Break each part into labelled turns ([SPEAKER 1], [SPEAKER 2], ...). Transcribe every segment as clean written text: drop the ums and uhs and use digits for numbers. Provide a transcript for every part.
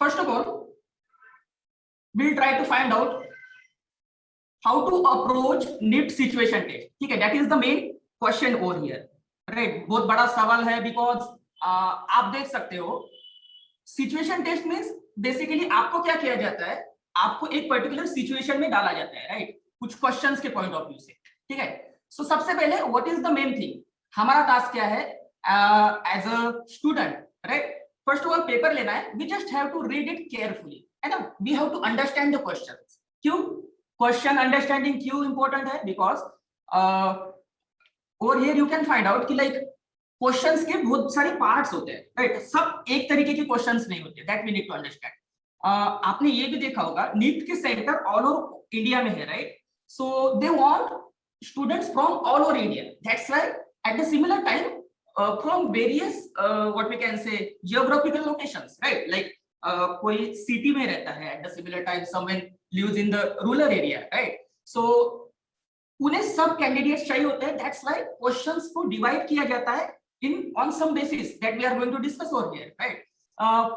[SPEAKER 1] First of all, we'll try to find out how to approach NIFT situation test. ठीक है, that is the main question over here, right? बहुत बड़ा सवाल है because आप देख सकते हो सिचुएशन टेस्ट मींस बेसिकली आपको क्या किया जाता है, आपको एक पर्टिकुलर सिचुएशन में डाला जाता है, राइट? कुछ क्वेश्चंस के पॉइंट ऑफ व्यू से, ठीक है? सो सबसे पहले what is the main thing, हमारा टास्क क्या है as a student, right? First of all paper लेना है, we just have to read it carefully, है ना? We have to understand the questions. क्यों क्वेश्चन अंडरस्टैंडिंग क्यों इंपॉर्टेंट है? Because over here you can find out कि like questions के बहुत सारे पार्ट्स होते हैं, राइट? सब एक तरीके के क्वेश्चंस नहीं होते, that we need to understand. आपने ये भी देखा होगा नीट के सेंटर ऑल ओवर इंडिया में है, right? So they want students from all over India, that's why at the similar time from various what we can say geographical locations, right? Like कोई city में रहता है at the similar time someone lives in the rural area, right? So उन्हें सब candidates चाहिए होते हैं, that's why questions को डिवाइड किया जाता है in on some basis that we are going to discuss over here, right?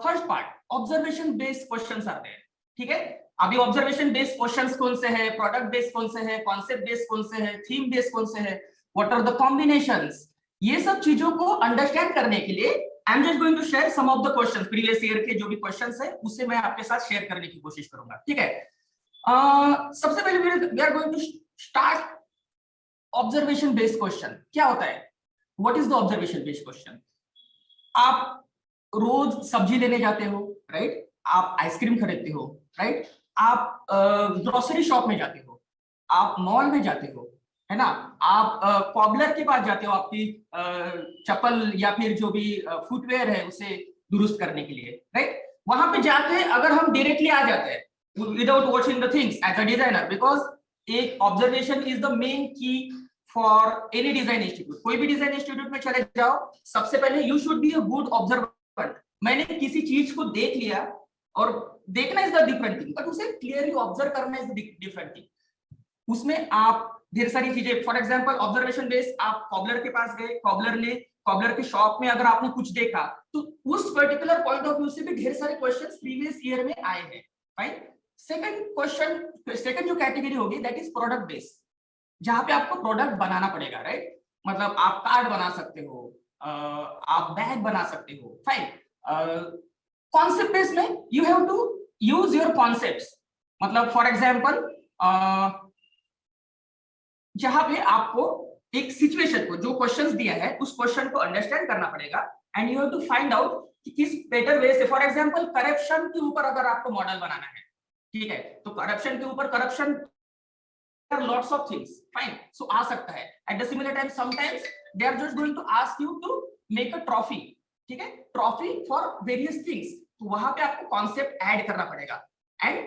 [SPEAKER 1] First part, observation based questions are there, ठीक है? अभी observation based questions कौन से हैं, product based कौन से हैं, concept based कौन से हैं, theme based कौन से हैं, what are the combinations, ये सब चीजों को understand करने के लिए I'm just going to share some of the questions, previous year के जो भी questions है उससे मैं आपके साथ शेयर करने की कोशिश करूंगा, ठीक है? सबसे पहले we are going to start observation based question. क्या होता है? What is the observation based question? आप रोज सब्जी लेने जाते हो, राइट? आप आइसक्रीम खरीदते हो, राइट? आप ग्रोसरी शॉप में जाते हो, आप मॉल में जाते हो, है ना? आप कॉबलर के पास जाते हो आपकी चप्पल या फिर जो भी फुटवेयर है उसे दुरुस्त करने के लिए, राइट? वहां पे जाके अगर हम डायरेक्टली आ जाते हैं without watching the things as a designer, because एक observation is the main key for any design institute. कोई भी डिजाइन इंस्टीट्यूट में चले जाओ, सबसे पहले you should be a good observer. मैंने किसी चीज को देख लिया, और देखना is the different thing, but उसे क्लियरली ऑब्जर्व करना इज द डिफरेंट थिंग. उसमें आप ढेर सारी चीजें, फॉर एग्जांपल ऑब्जर्वेशन बेस्ड, आप कॉबलर के पास गए, कॉबलर के शॉप में अगर आपने कुछ देखा तो उस पर्टिकुलर पॉइंट ऑफ व्यू से भी ढेर सारे क्वेश्चंस प्रीवियस ईयर में आए हैं, राइट? सेकंड जो कैटेगरी होगी दैट इज प्रोडक्ट बेस्ड, जहां पे आपको प्रोडक्ट बनाना पड़ेगा, राइट? मतलब आप कार्ड बना सकते हो, आप बैग बना सकते हो, फाइन. कॉन्सेप्ट बेस में you have to use your concepts. मतलब फॉर एग्जांपल जहां पे आपको एक सिचुएशन को, जो क्वेश्चंस दिया है उस क्वेश्चन को अंडरस्टैंड करना पड़ेगा and you have to find out कि किस बेटर वे से. फॉर एग्जांपल करप्शन के ऊपर अगर आपको मॉडल बनाना है, ठीक है, तो करप्शन के ऊपर corruption lots of things, fine, so आ सकता है. at the similar time sometimes they are just going to ask you to make a trophy, ठीक है, trophy for various things, तो वहां पे आपको concept add करना पड़ेगा. and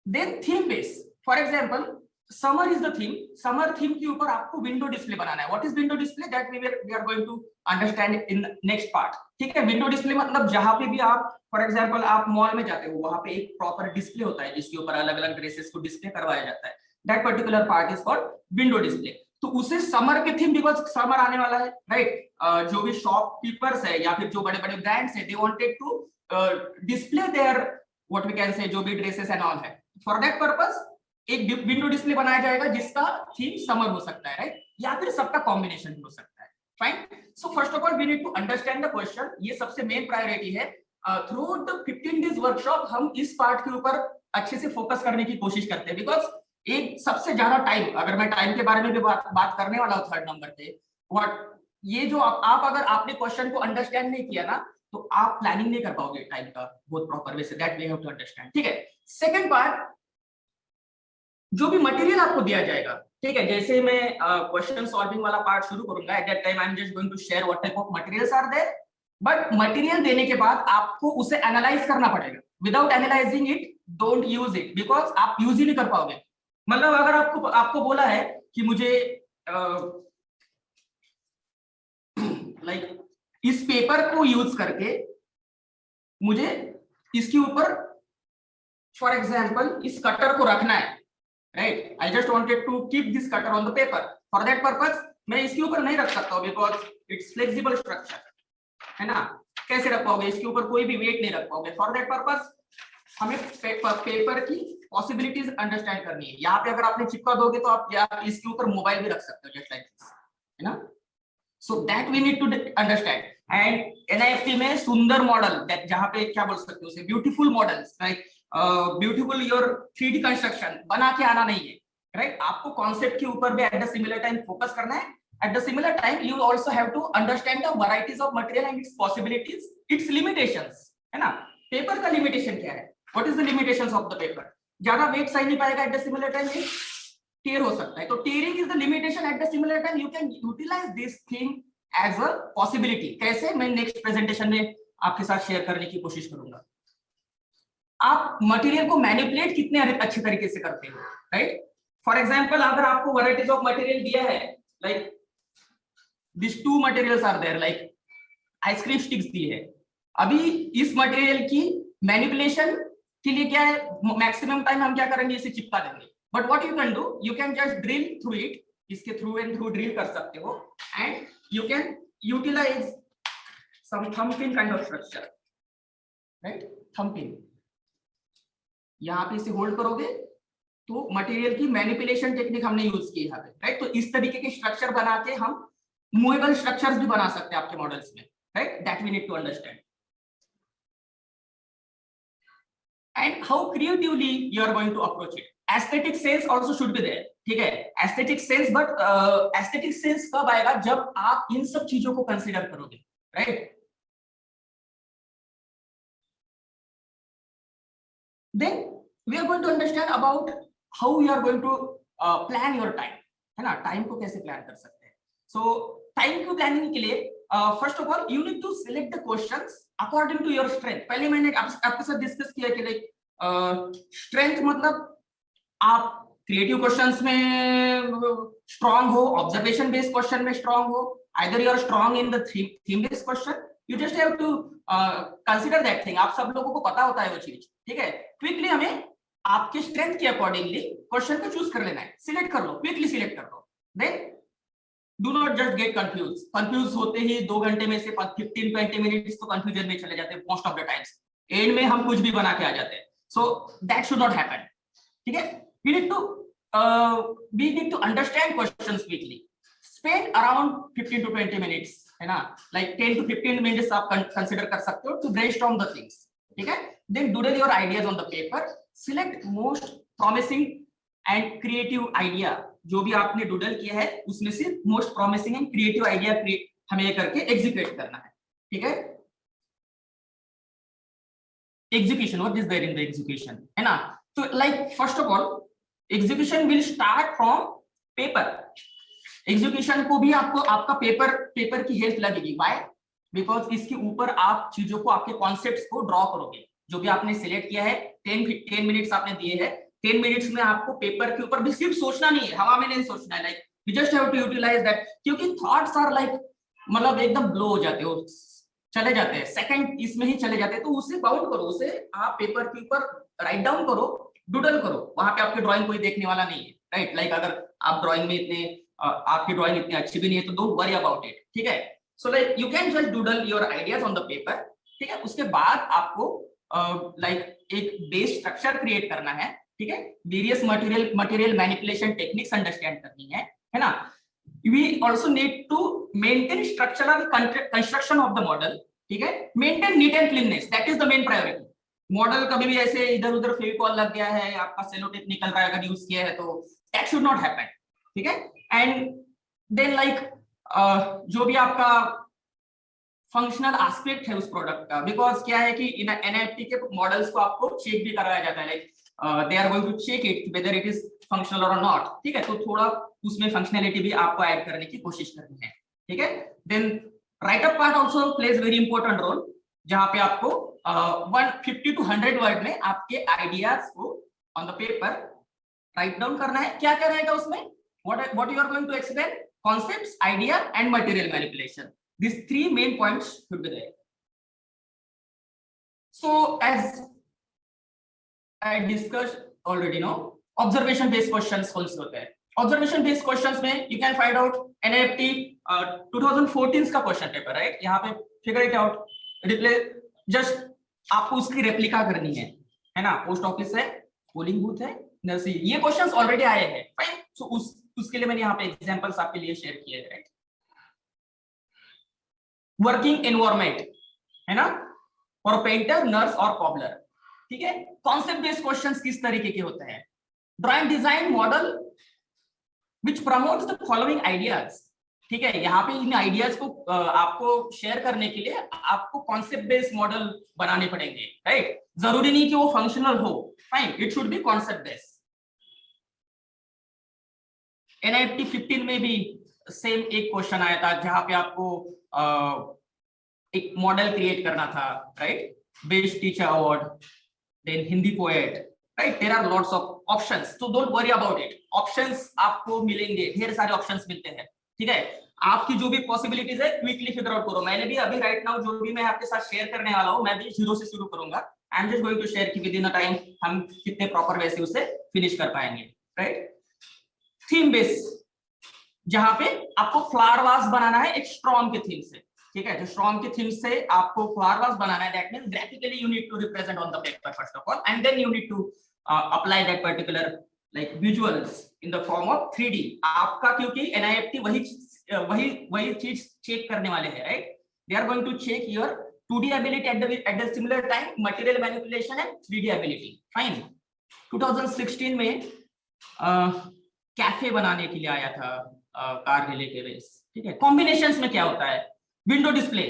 [SPEAKER 1] then theme base, for example summer is the theme, summer theme के ऊपर आपको window display बनाना है. what is window display, that we are going to understand in next part, ठीक है? window display मतलब जहां पे भी आप, फॉर एग्जांपल आप मॉल में जाते हो, वहां पे एक प्रॉपर डिस्प्ले होता है जिसके ऊपर अलग अलग ड्रेसेस को डिस्प्ले करवाया जाता है. That particular part is called window display. तो उसे समर के थीम, बिकॉज समर आने वाला है, राइट? जो भी शॉपकीपर्स है या फिर जो बड़े बड़े ब्रांड्स है, they wanted to display their what we can say जो भी ड्रेसेस एंड ऑल है. फॉर दैट पर्पस एक विंडो डिस्प्ले बनाया जाएगा जिसका थीम समर हो सकता है, राइट? या फिर सबका कॉम्बिनेशन हो सकता है, fine. So first of all we need to understand the question. ये सबसे मेन प्रायोरिटी है. थ्रू द 15 डेज वर्कशॉप हम इस पार्ट के ऊपर अच्छे से फोकस करने की कोशिश करते हैं, बिकॉज एक सबसे ज्यादा टाइम, अगर मैं टाइम के बारे में भी बात करने वाला हूँ थर्ड नंबर पे, व्हाट ये जो आप अगर आपने क्वेश्चन को अंडरस्टैंड नहीं किया ना, तो आप प्लानिंग नहीं कर पाओगे टाइम का बहुत प्रॉपर वे से. That we have to understand, ठीक है? सेकंड पार्ट, जो भी मटेरियल आपको दिया जाएगा, ठीक है, जैसे मैं क्वेश्चन सॉल्विंग वाला पार्ट शुरू करूंगा, at that time I am just going to share what type of materials are there. But material देने के बाद आपको उसे एनालाइज करना पड़ेगा. Without analysing it don't use it, because आप यूज ही नहीं कर पाओगे. मतलब अगर आपको बोला है कि मुझे लाइक इस पेपर को यूज करके मुझे इसके ऊपर फॉर एग्जांपल इस कटर को रखना है, right? I just wanted to keep this cutter on the paper. For that purpose मैं इसके ऊपर नहीं रख सकता हूं बिकॉज इट्स फ्लेक्सिबल स्ट्रक्चर, है ना? कैसे रख पाओगे, इसके ऊपर कोई भी वेट नहीं रख पाओगे। फॉर दैट पर्पस हमें पेपर की पॉसिबिलिटीज अंडरस्टैंड करनी है। यहाँ पे अगर आपने चिपका दोगे तो आप इसके ऊपर मोबाइल भी रख सकते हो, जस्ट लाइक दिस, है ना। So that we need to understand. And NIFT में सुंदर मॉडल, जहाँ पे क्या बोल सकते हो उसे, beautiful models, like beautiful your 3D construction बना के आना नहीं है, राइट। आपको कॉन्सेप्ट के ऊपर भी eight the similar time focus करना है। At the similar time, you also have to understand the varieties of material and its possibilities, its limitations, है ना। पेपर का लिमिटेशन क्या है, what is the limitations of the paper? ज्यादा wait सही नहीं पाएगा, at the similar time ये टेयर हो सकता है, तो tearing is the limitation। at the similar time you can utilize this thing as a possibility। कैसे, मैं नेक्स्ट प्रेजेंटेशन में आपके साथ शेयर करने की कोशिश करूंगा। आप मटेरियल को मैनिपुलेट कितने अच्छे तरीके से करते हो, राइट। फॉर एग्जाम्पल, अगर आपको वैरायटीज ऑफ मटेरियल दिया है, like These two materials are there, like ice cream sticks दी है। अभी इस मटेरियल की मैनिपुलेशन के लिए क्या है, मैक्सिमम टाइम हम क्या करेंगे, इसे चिपका देंगे। But what you can do, you can just drill through it, इसके थ्रू एंड थ्रू ड्रिल कर सकते हो, and you can utilise some thumb pin kind of structure, right. Thumb pin यहाँ पे इसे होल्ड करोगे तो मटेरियल की मैनिपुलेशन टेक्निक हमने यूज की यहाँ पे, राइट। तो इस तरीके के स्ट्रक्चर बना के हम मूवेबल स्ट्रक्चर्स भी बना सकते हैं आपके मॉडल्स में, right. That we need to understand. And how creatively you are going to approach it. Aesthetic sense also should be there, ठीक है। Aesthetic sense, but aesthetic sense कब आएगा, जब आप इन सब चीजों को कंसीडर करोगे, right. Then we are going to understand about how you are going to plan your time, है ना। टाइम को कैसे प्लान कर सकते हैं। सो टाइम को प्लानिंग के लिए first of all you need to select the questions according to your strength. पहले मैंने आपके साथ डिस्कस किया कि लाइक स्ट्रेंथ मतलब आप क्रिएटिव क्वेश्चंस में स्ट्रांग हो, ऑब्जर्वेशन बेस्ड क्वेश्चन में स्ट्रांग हो, either you are strong in the theme based question, you just have to consider that thing. आप सब लोगों को पता होता है वो चीज, ठीक है। क्विकली हमें आपके स्ट्रेंथ के अकॉर्डिंगली क्वेश्चन को चूज कर लेना है, सिलेक्ट कर लो, क्विकली सिलेक्ट कर लो। Then do not just get confuse होते ही 2 घंटे में से 15-20 मिनट्स तो कंफ्यूजन में चले जाते हैं most of the times, and में हम कुछ भी बना के आ जाते हैं। So that should not happen, ठीक है। we need to understand questions quickly, spend around 15 to 20 minutes, है ना, like 10 to 15 minutes आप consider कर सकते हो to brainstorm the things, ठीक है। then doodle your ideas on the paper, select most promising and creative idea, जो भी आपने डूडल किया है उसमें से most promising and creative idea हमें ये करके एग्जीक्यूट करना है, ठीक है। Execution, what is there in the execution, है ना। तो like first of all execution will start from paper. Execution को भी आपको आपका पेपर की हेल्प लगेगी। व्हाई? बिकॉज इसके ऊपर आप चीजों को, आपके कॉन्सेप्ट्स को ड्रॉ करोगे, जो भी आपने सिलेक्ट किया है। 10 मिनट्स आपने दिए हैं, 10 मिनट्स में आपको पेपर के ऊपर भी सिर्फ सोचना नहीं है, हवा में नहीं सोचना है, like you just have to utilize that, क्योंकि थॉट्स आर लाइक मतलब एकदम ब्लो हो जाते हो, चले जाते हैं, सेकंड इसमें ही चले जाते हैं। तो उसे बाउंड करो, उसे आप पेपर के ऊपर राइट डाउन करो, डूडल करो, वहां पे आपकी ड्राइंग कोई देखने वाला नहीं है, राइट। लाइक अगर आप ड्राइंग में इतने आपकी ड्राइंग इतनी अच्छी भी नहीं है तो डोंट वरी अबाउट इट, ठीक है। So like you can just doodle your ideas on the paper, ठीक है। उसके बाद आपको लाइक एक बेस स्ट्रक्चर क्रिएट करना है, ठीक है। Various material manipulation techniques understand करनी है ना। We also need to maintain structural construction of the model, ठीक है। Maintain neat and cleanness, that is the main priority. Model कभी भी ऐसे इधर उधर फेविकॉल लग गया है, आपका सेलो टेप निकल रहा है अगर यूज किया है तो दैट शुड नॉट हैपन, ठीक है। एंड देन लाइक जो भी आपका फंक्शनल एस्पेक्ट है उस प्रोडक्ट का, बिकॉज क्या है कि इन एनएफटी के मॉडल्स को आपको चेक भी कराया जाता है, like they are going to check it whether it is functional और नॉट, ठीक है। तो थोड़ा उसमें फंक्शनैलिटी भी आपको ऐड करने की कोशिश करनी है, ठीक है। Then write up part also plays very important role, जहां पे आपको 150 to 100 वर्ड में आपके आइडियाज को on the paper write down करना है। क्या क्या रहेगा उसमें, what you are going to explain, concepts, idea and material manipulation, these 3 main points should be there. So as I discussed already, no, observation based questions कौन से होते हैं। observation based questions में you can find out NIFT 2014 का question paper, right. यहाँ पे figure it out, replace, just आपको उसकी रेप्लिका करनी है ना। पोस्ट ऑफिस है, पोलिंग बूथ है, नर्सरी, ये क्वेश्चंस ऑलरेडी आए हैं, फाइन। सो उसके लिए मैंने यहाँ पे एग्जांपल्स आपके लिए शेयर किए हैं, राइट। वर्किंग एनवायरमेंट है ना, और पेंटर, नर्स और कॉबलर, ठीक है। कॉन्सेप्ट बेस्ड क्वेश्चंस किस तरीके के होते हैं? Drawing design model which promotes the following ideas, ठीक है। यहाँ पे इन आइडियाज को आपको शेयर करने के लिए आपको कॉन्सेप्ट बेस्ड मॉडल बनाने पड़ेंगे, राइट। जरूरी नहीं कि वो फंक्शनल हो, fine, it should be concept based. NIFT 15 में भी सेम एक क्वेश्चन आया था जहां पे आपको एक मॉडल क्रिएट करना था, right. Best teacher award, then Hindi poet, right. There are lots of options, so don't worry about it. Options आपको मिलेंगे, ढेर सारे ऑप्शंस मिलते हैं, ठीक है। आपकी जो भी पॉसिबिलिटीज है क्विकली फिगर आउट करो। मैंने भी अभी राइट नाउ जो भी मैं आपके साथ शेयर करने वाला हूं, मैं भी जीरो से शुरू करूंगा। I am just going to share कि विद इन अ टाइम हम कितने प्रॉपर वे से उसे फिनिश कर पाएंगे, राइट। थीम बेस, जहां पे आपको फ्लावर वास बनाना है एक स्ट्रॉन्ग के थीम से, ठीक है। जो स्ट्रॉन्ग के थीम से आपको फ्लावर वास बनाना है, that means graphically you need to represent on the paper first of all, and then you need to apply that particular like visuals in the form of 3D। आपका क्योंकि NIFT वही चीज check करने वाले हैं, right. They are going to check your 2D ability at the similar time, material manipulation and 3D ability, fine। 2016 में cafe बनाने के लिए आया था कार रिले के बेस, ठीक है। कॉम्बिनेशंस में क्या होता है? Window display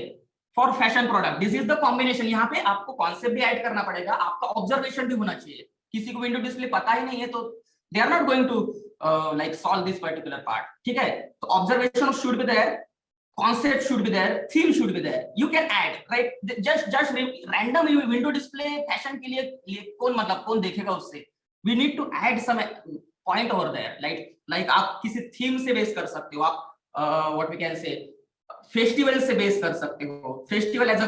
[SPEAKER 1] for fashion product, this is the combination. यहाँ पे आपको कॉन्सेप्ट भी ऐड करना पड़ेगा, आपका ऑब्जर्वेशन भी होना चाहिए। किसी को विंडो डिस्प्ले पता ही नहीं है तो they are not going to like solve this particular part, ठीक है। तो observation should be there, concept should be there, theme should be there, you can add, right। just random window display fashion के लिए कौन मतलब कौन देखेगा उससे? we need to add some point over there, like आप किसी थीम से बेस कर सकते हो, आप what we can say festival से बेस कर सकते हो। फेस्टिवल एज अ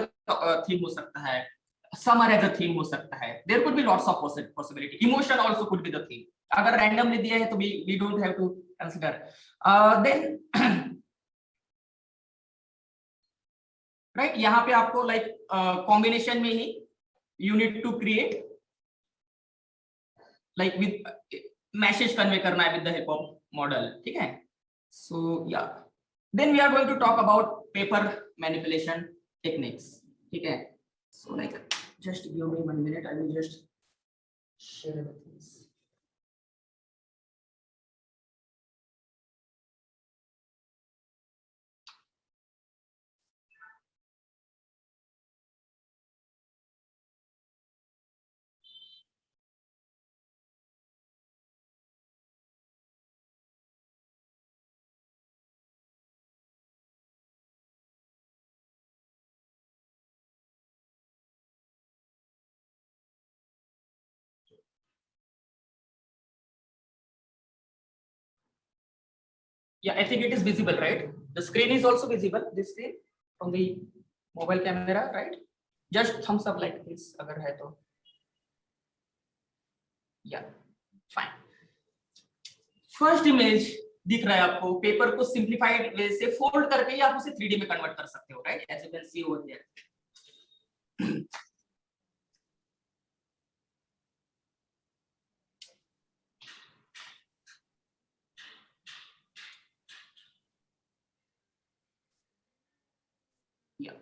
[SPEAKER 1] थीम हो सकता है, समर एज अ थीम हो सकता है, there could be lots of possibility. Emotion also could be the theme. अगर रैंडमली दिया है तो we don't have to consider then right. यहाँ पे आपको लाइक कॉम्बिनेशन में ही you need to create like with message convey करना है with the help of model, ठीक है। So ya then we are going to talk about paper manipulation techniques, ठीक है। So like just give me 1 minute, I will just share this. Yeah, I think it is visible, right? The screen is also visible, this screen from the mobile camera, right? Just thumbs up like this अगर है तो। Yeah, fine। First image दिख रहा है आपको, paper को simplified वे से fold करके ही आप उसे 3D में कन्वर्ट कर सकते हो, right. As you can see over here. Yeah,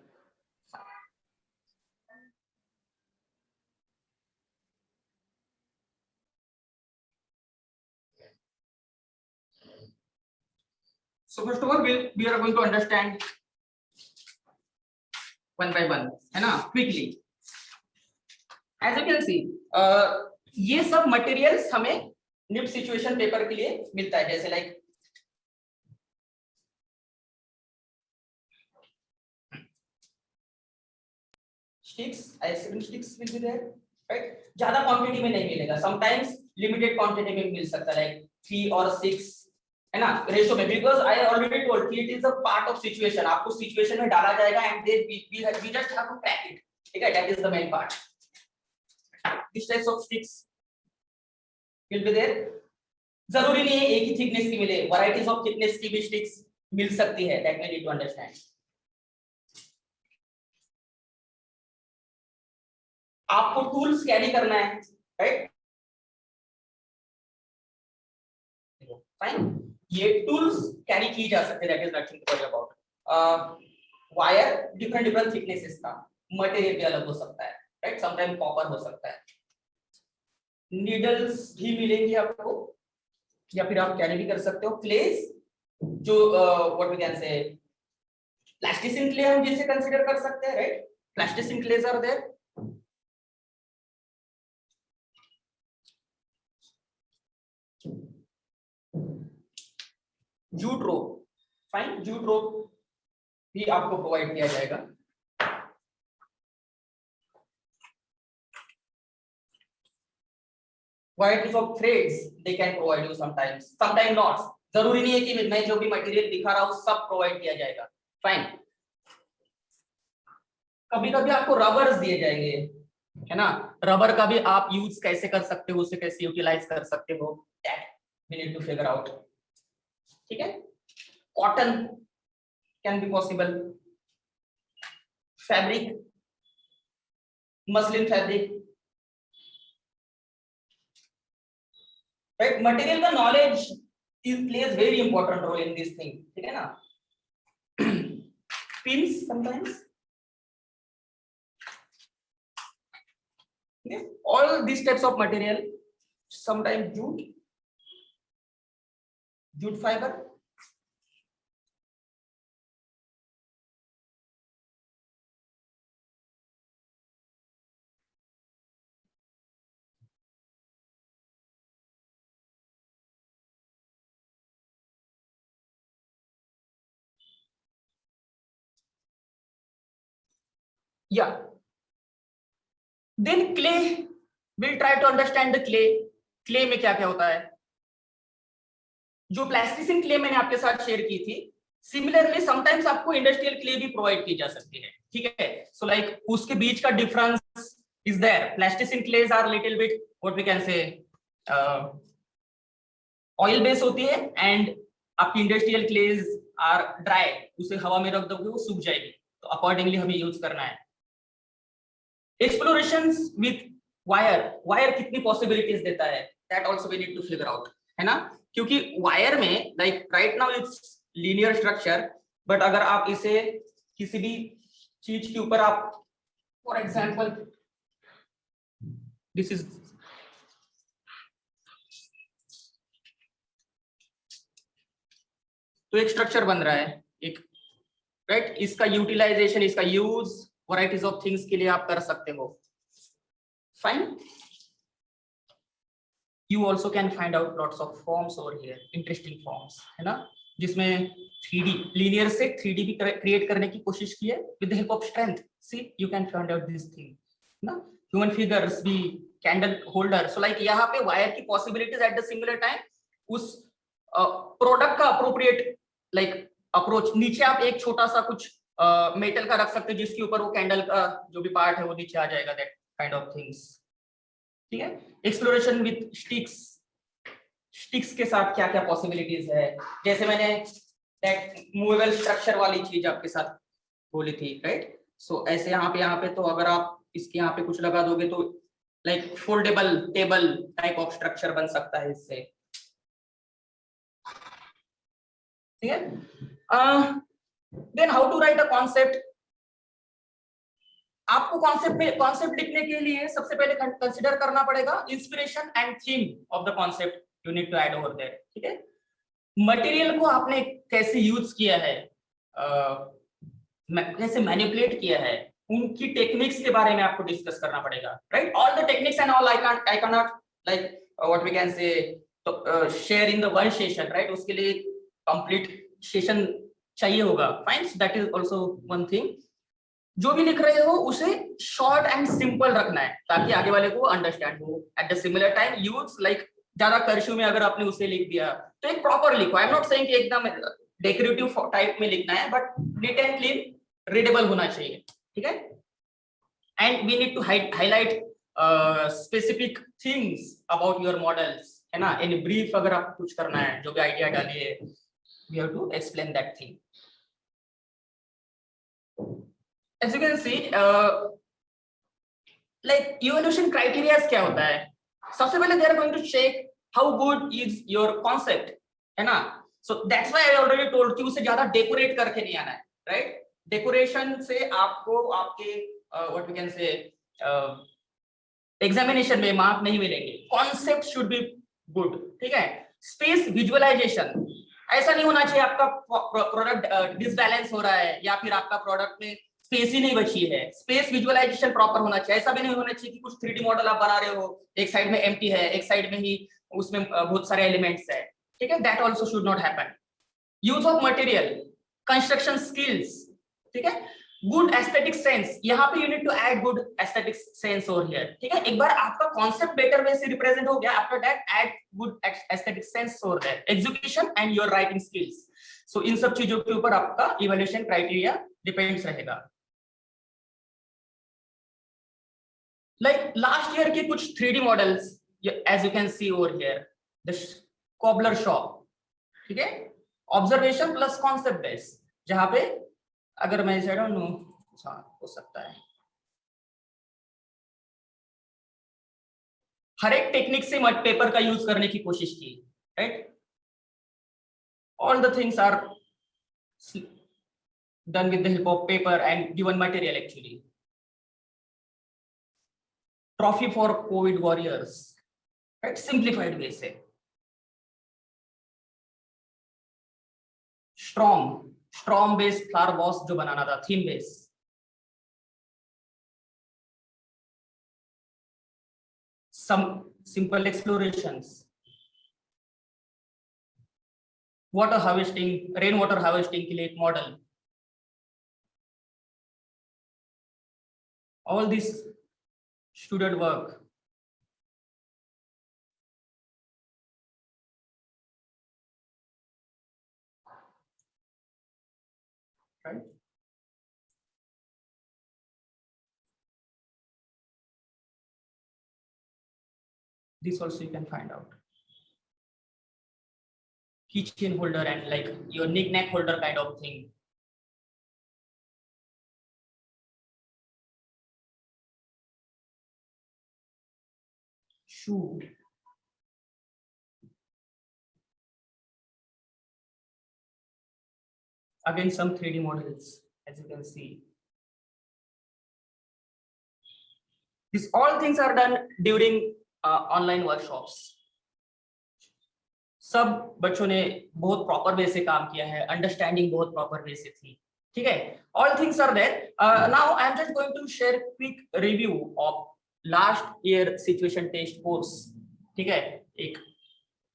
[SPEAKER 1] so first of all we are going to understand one by one, है ना, quickly। as you can see ये सब मटेरियल्स हमें निप सिचुएशन पेपर के लिए मिलता है, जैसे like sticks, ice cream sticks will be there, right. ज्यादा क्वांटिटी में नहीं मिलेगा, समटाइम्स लिमिटेड क्वांटिटी में मिल सकता है, लाइक 3 और 6 है ना, रेशो में। बिकॉज़ आई ऑलरेडी टोल्ड कि it is a part of situation, आपको सिचुएशन में डाला जाएगा and they we just have to crack it, ठीक है। That is the main part. This types of sticks will be there. जरूरी नहीं है एक ही थिकनेस की मिले, वैरायटीज ऑफ थिकनेस की भी स्टिक्स मिल सकती है, that we need to understand. आपको टूल्स कैरी करना है, राइट? फाइन, ये टूल्स कैरी की जा सकते हैं, that is nothing to worry about. Wire different different thicknesses का, मटेरियल भी अलग हो सकता है, राइट? समटाइम कॉपर हो सकता है। नीडल्स भी मिलेंगे आपको, या फिर आप कैरी भी कर सकते हो। क्लेस, जो what we can say plasticine clay हम जिसे कंसीडर कर सकते हैं, right? Plasticine clays are there. Jute rope, fine, jute rope भी आपको प्रोवाइड किया जाएगा। varieties of threads they can provide you sometimes not, जरूरी नहीं है कि मैं जो भी मटेरियल दिखा रहा हूं सब प्रोवाइड किया जाएगा। फाइन, कभी कभी आपको रबर्स दिए जाएंगे, है ना? रबर का भी आप यूज कैसे कर सकते हो, उसे कैसे यूटिलाइज कर सकते हो, that we need to figure out. ठीक है, cotton can be possible, fabric, muslin fabric, right? Material का knowledge is plays very important role in this thing, ठीक है ना? Pins sometimes, all these types of material, sometimes jute fiber, yeah. Then clay, we'll try to understand the clay. clay में क्या क्या होता है? जो प्लास्टिसिन क्ले मैंने आपके साथ शेयर की थी, सिमिलरली समटाइम्स आपको इंडस्ट्रियल क्ले भी प्रोवाइड की जा सकती है, ठीक है? सो लाइक उसके बीच का difference is there. Plasticine clays are little bit what we can say oil base होती है, एंड आपकी इंडस्ट्रियल क्लेज आर ड्राई, उसे हवा में रख दोगे वो सूख जाएगी, तो अकॉर्डिंगली हमें यूज करना है। एक्सप्लोरेशंस विथ वायर, वायर कितनी पॉसिबिलिटीज देता है, that also we need to figure out, है ना? क्योंकि वायर में like right now it's linear structure, but अगर आप इसे किसी भी चीज के ऊपर आप, फॉर एग्जांपल दिस इज, तो एक स्ट्रक्चर बन रहा है एक, राइट? इसका यूटिलाइजेशन, इसका यूज वैरायटीज ऑफ थिंग्स के लिए आप कर सकते हो। Fine, you also can find out lots of forms over here, interesting forms, है ना? जिसमें 3D linear से 3D भी क्रिएट करने की कोशिश की है with the help of strength. See, you can find out this thing, ना? Human figures भी, candle holder. So like यहाँ पे wire की possibilities at the similar time, उस प्रोडक्ट का appropriate like approach, नीचे आप एक छोटा सा कुछ मेटल का रख सकते हैं जिसके ऊपर वो कैंडल का जो भी पार्ट है वो नीचे आ जाएगा, that kind of things, ठीक है? एक्सप्लोरेशन विथ स्टिक्स, स्टिक्स के साथ क्या क्या पॉसिबिलिटीज है, जैसे मैंने दैट मूवेबल स्ट्रक्चर वाली चीज आपके साथ बोली थी, राइट? सो ऐसे यहाँ पे तो अगर आप इसके यहाँ पे कुछ लगा दोगे तो like foldable table type of structure बन सकता है इससे, ठीक है? Then how to write a concept. आपको कॉन्सेप्ट लिखने के लिए सबसे पहले कंसीडर करना पड़ेगा inspiration and theme of the concept, you need to add over there, ठीक है? मटेरियल को आपने कैसे यूज किया है, कैसे मैनिपुलेट किया है, उनकी टेक्निक्स के बारे में आपको डिस्कस करना पड़ेगा, right? All the techniques and all I can not like what we can say share in the one session, right? उसके लिए कंप्लीट सेशन चाहिए होगा। Fine, that is also one thing. जो भी लिख रहे हो उसे शॉर्ट एंड सिंपल रखना है ताकि आगे वाले को अंडरस्टैंड हो। Eight the similar time use like ज्यादा कर्सिव में अगर आपने उसे लिख दिया तो एक प्रॉपर लिखो। आई एम नॉट सेइंग कि एकदम डेकोरेटिव टाइप में लिखना है, but neat and clean, readable होना चाहिए, ठीक है? And we need to highlight specific things about your models, है ना? इन ब्रीफ अगर आपको कुछ करना है, जो भी आइडिया डालिए, we have to explain that thing. As you can see, like evolution criteria क्या होता है? सबसे पहले they are going to check how good is your concept, है ना? So that's why I already told कि उसे ज्यादा डेकोरेट करके नहीं आना है, राइट? डेकोरेशन से आपको आपके what we can say examination में मार्क नहीं मिलेंगे। कॉन्सेप्ट शुड बी गुड, ठीक है? स्पेस विजुअलाइजेशन, ऐसा नहीं होना चाहिए आपका प्रोडक्ट डिसबैलेंस हो रहा है या फिर आपका प्रोडक्ट में स्पेस ही नहीं बची है। स्पेस विजुअलाइजेशन प्रॉपर होना चाहिए। ऐसा भी नहीं होना चाहिए कि कुछ 3D मॉडल आप बना रहे हो, एक साइड में एम्प्टी है, एक साइड में ही उसमें बहुत सारे एलिमेंट्स है, ठीक है? That also should not happen. Use of material, construction skills, ठीक है? गुड एस्थेटिक सेंस, यहाँ पे you need to add good aesthetic sense over here, ठीक है? एक बार आपका कॉन्सेप्ट बेटर वे से रिप्रेजेंट हो गया, after that add good aesthetic sense over there, execution and your writing skills. So इन सब चीजों के ऊपर आपका इवैल्यूएशन क्राइटेरिया डिपेंड्स रहेगा। लाइक लास्ट ईयर के कुछ 3D models, as you can see over here, the cobbler shop, ठीक है? ऑब्जर्वेशन प्लस कॉन्सेप्ट बेस, जहां पे अगर मैं इसे डालूं, हो सकता है हर एक टेक्निक से मड पेपर का यूज करने की कोशिश की, right? All the things are done with the help of paper and given material actually. Trophy for COVID warriors, right? Simplified way से स्ट्रॉन्ग बेस फ्लावर बॉस जो बनाना था, theme base. Some simple explorations, water harvesting, rain water harvesting के लिए एक model. All this student work, right? This also you can find out. Keychain holder and like your knick-knack holder kind of thing. Shoe. Again, some 3D models, as you can see. These all things are done during online workshops. सब बच्चों ने बहुत proper way से काम किया है, understanding बहुत proper way से थी, ठीक है? All things are there. Now I am just going to share quick review of last year situation test course, ठीक है? एक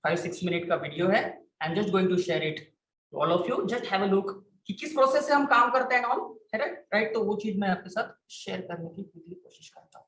[SPEAKER 1] 5-6 मिनट का वीडियो है, I am just going to share it to all of you, just have a look कि किस process से हम काम करते हैं ऑल, है राइट? तो वो चीज मैं आपके साथ शेयर करने की पूरी कोशिश करता हूँ।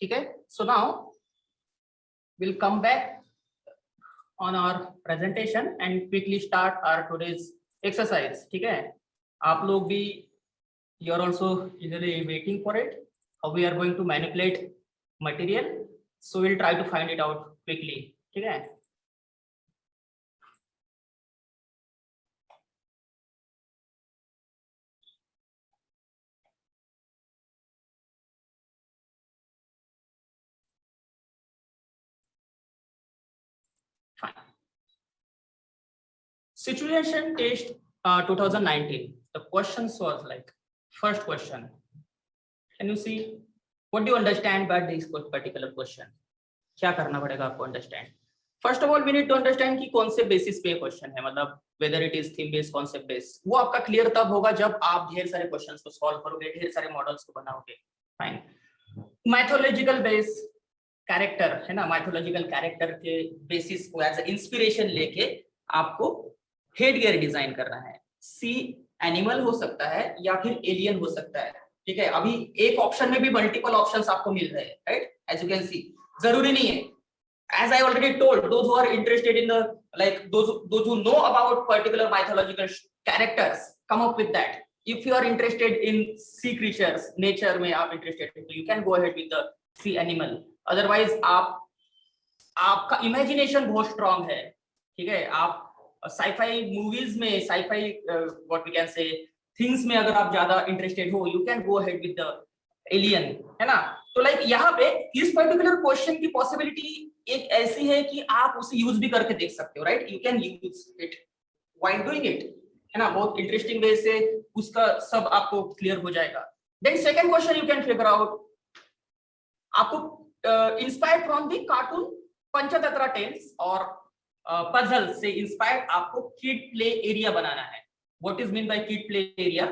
[SPEAKER 1] ठीक है. So now will come back on our presentation and quickly start our today's exercise. ठीक है, आप लोग भी you are also eagerly waiting for it, how we are going to manipulate material, so we'll try to find it out quickly. ठीक है. Situation test 2019. The questions was like, first question, can you see what do you understand by this particular question? क्या करना पड़ेगा आपको understand. First of all we need to understand कि कौन से basis पे क्वेश्चन है, मतलब whether it is theme based concept based. वो आपका क्लियर तब होगा जब आप ढेर सारे क्वेश्चंस को सॉल्व करोगे, ढेर सारे मॉडल्स को बनाओगे. फाइन. मैथोलॉजिकल बेस कैरेक्टर है ना, मैथोलॉजिकल कैरेक्टर के बेसिस को एज इंस्पिरेशन लेके आपको हेड गियर डिजाइन करना है. सी एनिमल हो सकता है या फिर एलियन हो सकता है. ठीक है, अभी एक ऑप्शन में भी मल्टीपल ऑप्शंस आपको मिल रहे हैं, right, as you can see. जरूरी नहीं है, as I already told, those who are interested in the like those who know about particular mythological characters, come up with that. If you are interested in sea creatures, nature में आप interested हैं, तो you can go ahead with the sea animal. Otherwise आपका imagination बहुत strong है. ठीक है, आप sci-fi movies में, sci-fi what we can say things में अगर आप ज्यादा interested हो, you can go ahead with the alien, है ना. तो लाइक यहाँ पे इस पर्टिकुलर क्वेश्चन की पॉसिबिलिटी एक ऐसी है कि आप उसे यूज भी करके देख सकते हो, right. You can use it while doing it, है ना. बहुत इंटरेस्टिंग वे से उसका सब आपको क्लियर हो जाएगा. Then second question you can figure out, आपको inspired from the cartoon Panchatantra tales और पजल से इंस्पायर्ड आपको किड प्ले एरिया बनाना है. What is mean by kid play area?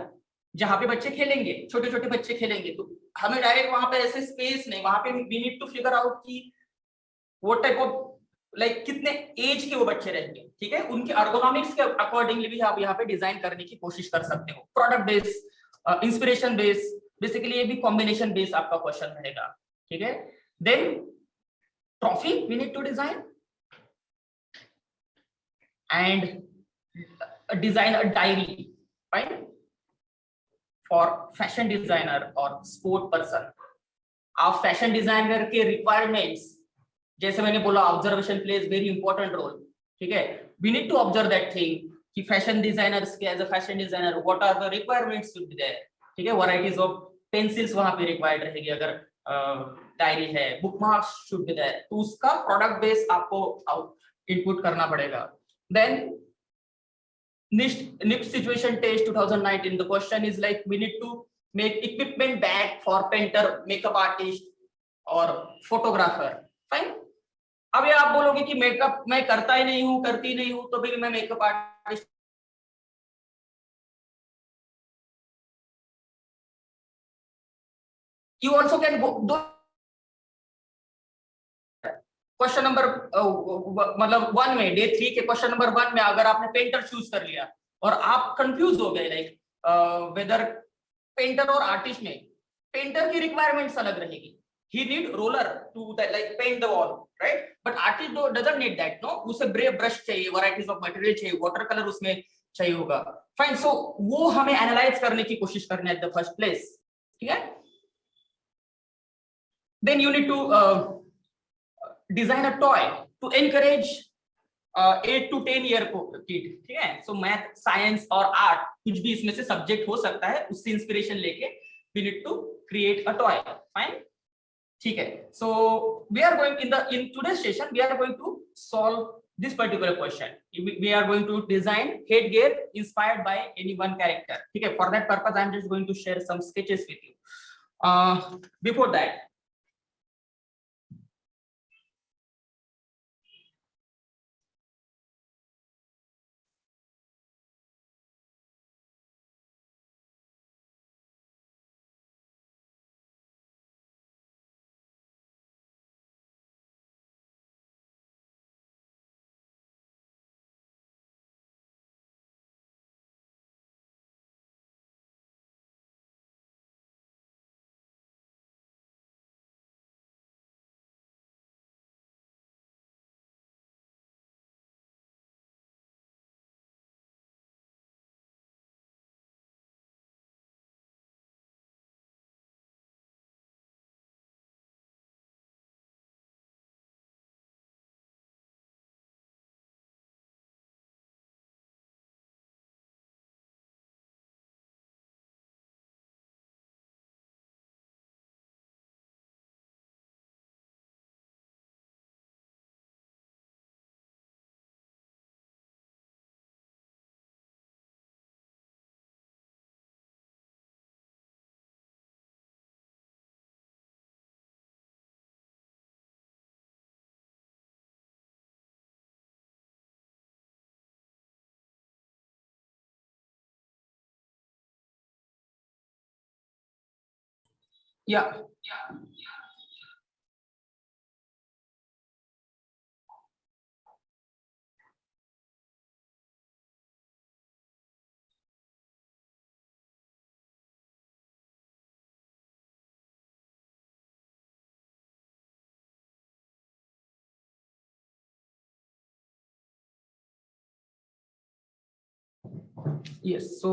[SPEAKER 1] जहां पे बच्चे खेलेंगे, छोटे छोटे बच्चे खेलेंगे, तो हमें डायरेक्ट वहां पे ऐसे स्पेस नहीं, वहां पे we need to figure out कि वो टाइप ऑफ लाइक कितने एज के वो बच्चे रहेंगे. ठीक है, उनके एर्गोनॉमिक्स के अकॉर्डिंगली भी आप यहाँ पे डिजाइन करने की कोशिश कर सकते हो. Product base, inspiration base, basically ये भी कॉम्बिनेशन बेस आपका क्वेश्चन रहेगा. ठीक है. Then trophy we need to design and design a diary, right, for fashion designer और स्पोर्ट पर्सन. आप फैशन डिजाइनर के रिक्वायरमेंट्स, जैसे मैंने बोला, observation plays very important role. ठीक है, we need to observe that thing कि फैशन डिजाइनर्स के as a fashion designer what are the requirements should be there. ठीक है, वैरायटीज ऑफ पेंसिल्स वहां पे रिक्वायर्ड रहेगी, अगर डायरी है, बुकमार्क्स शुड बी देयर, तो उसका प्रोडक्ट बेस आपको इनपुट करना पड़ेगा. Then NIST situation test 2019, the question is like we need to make equipment bag for painter, makeup artist और photographer. Fine. अब ये आप बोलोगे कि मेकअप मैं करता ही नहीं हूँ, करती नहीं हूँ, तो फिर मैं makeup artist. You also can go question number मतलब 1 में, डे 3 के क्वेश्चन नंबर 1 में अगर आपने पेंटर चूज कर लिया और आप कंफ्यूज हो गए लाइक वेदर पेंटर और आर्टिस्ट में, पेंटर की रिक्वायरमेंट्स अलग रहेगी. he need roller to that like paint the wall, right, but artist doesn't need that, no. उसे ब्रश चाहिए, varieties of material चाहिए, water color उसमें चाहिए होगा. fine. so वो हमें एनालाइज करने की कोशिश करना है at the first place. ठीक है. then you need to design a toy to encourage 8 to 10 year को किड. ठीक है. सो मैथ, साइंस और आर्ट कुछ भी इसमें से सब्जेक्ट हो सकता है, उससे इंस्पिरेशन लेके we need to create a toy. Fine. ठीक है. So we are going in today session we are going to solve this particular question. We are going to design headgear inspired by any one character. ठीक है. For that purpose I am just going to share some sketches with you. Before that या yes, so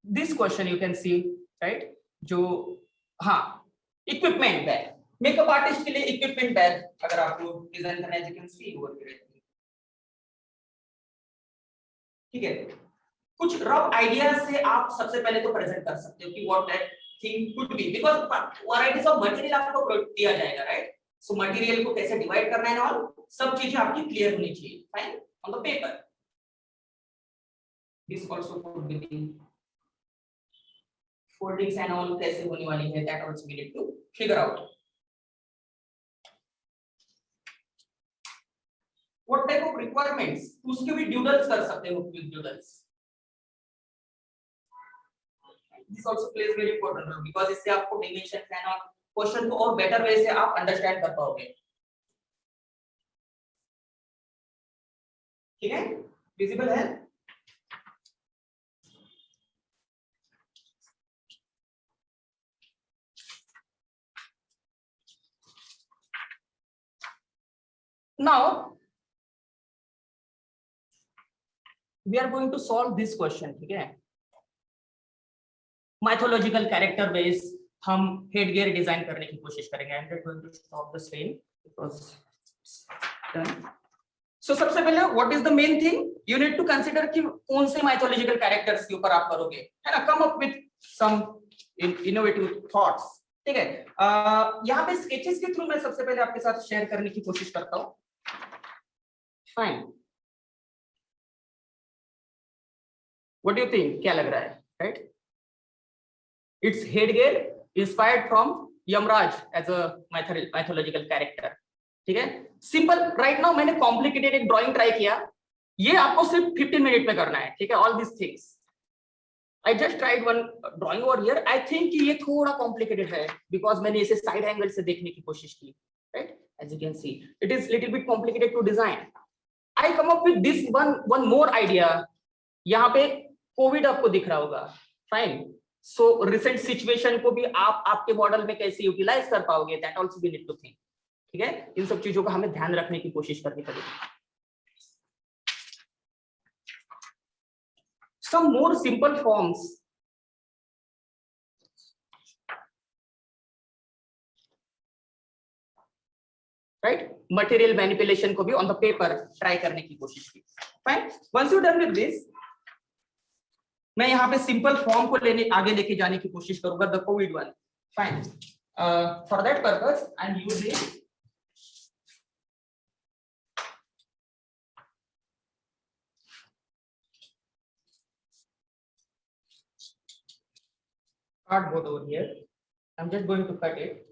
[SPEAKER 1] this question you can see, right? जो हाँ equipment bag, makeup artist के लिए equipment bag अगर आपको design करना है, you can see over here, ठीक है? कुछ रफ आइडियाज से आप सबसे पहले तो प्रेजेंट कर सकते हो कि what that thing could be, because varieties of material आपको दिया जाएगा, राइट? सो मटेरियल को कैसे डिवाइड करना है और सब चीजें आपकी क्लियर होनी चाहिए, fine, on the paper. This also could be foldings and all कैसे होने वाली है, that also we need to figure out. What type of requirements, उसके भी ड्यूडल्स कर सकते हो, with doodles. This also plays very important role because इससे आपको dimensions and all क्वेश्चन को और बेटर वे से आप अंडरस्टैंड कर पाओगे, ठीक है? विजिबल है? Now we are going to solve this question, ठीक है? माइथोलॉजिकल कैरेक्टर बेस हम हेड गियर डिजाइन करने की कोशिश करेंगे. I am going to stop the screen because done. So सबसे पहले what is the main thing you need to consider कि कौन से माइथोलॉजिकल कैरेक्टर्स के ऊपर आप करोगे, है ना? Come up with some innovative thoughts, ठीक है? यहाँ पे स्केचेस के थ्रू मैं सबसे पहले आपके साथ शेयर करने की कोशिश करता हूँ. Fine, what do you think, क्या लग रहा है, right? Its headgear inspired from Yamraj as a mythological character, ठीक है? सिंपल. राइट नाउ मैंने कॉम्प्लिकेटेड एक ड्राइंग ट्राई किया, ये आपको सिर्फ 15 मिनट में करना है, ठीक है? All this things I just tried one drawing over here. I think कि ये थोड़ा कॉम्प्लिकेटेड है बिकॉज मैंने इसे साइड एंगल से देखने की कोशिश की, right? As you can see it is little bit complicated to design. I come up with this one more idea. यहाँ पे कोविड आपको दिख रहा होगा, फाइन. सो रिसेंट सिचुएशन को भी आप आपके मॉडल में कैसे यूटिलाइज कर पाओगे, that also we need to think, ठीक है? इन सब चीजों का हमें ध्यान रखने की कोशिश करनी पड़ेगी. Some more simple forms, right? Material manipulation को भी ऑन द पेपर ट्राई करने की कोशिश की. Fine, once you done with this, मैं यहाँ पे सिंपल फॉर्म को लेने आगे लेके जाने की कोशिश करूंगा, the Covid one. Fine, for that purpose I am using cardboard over here. I'm just going to cut it.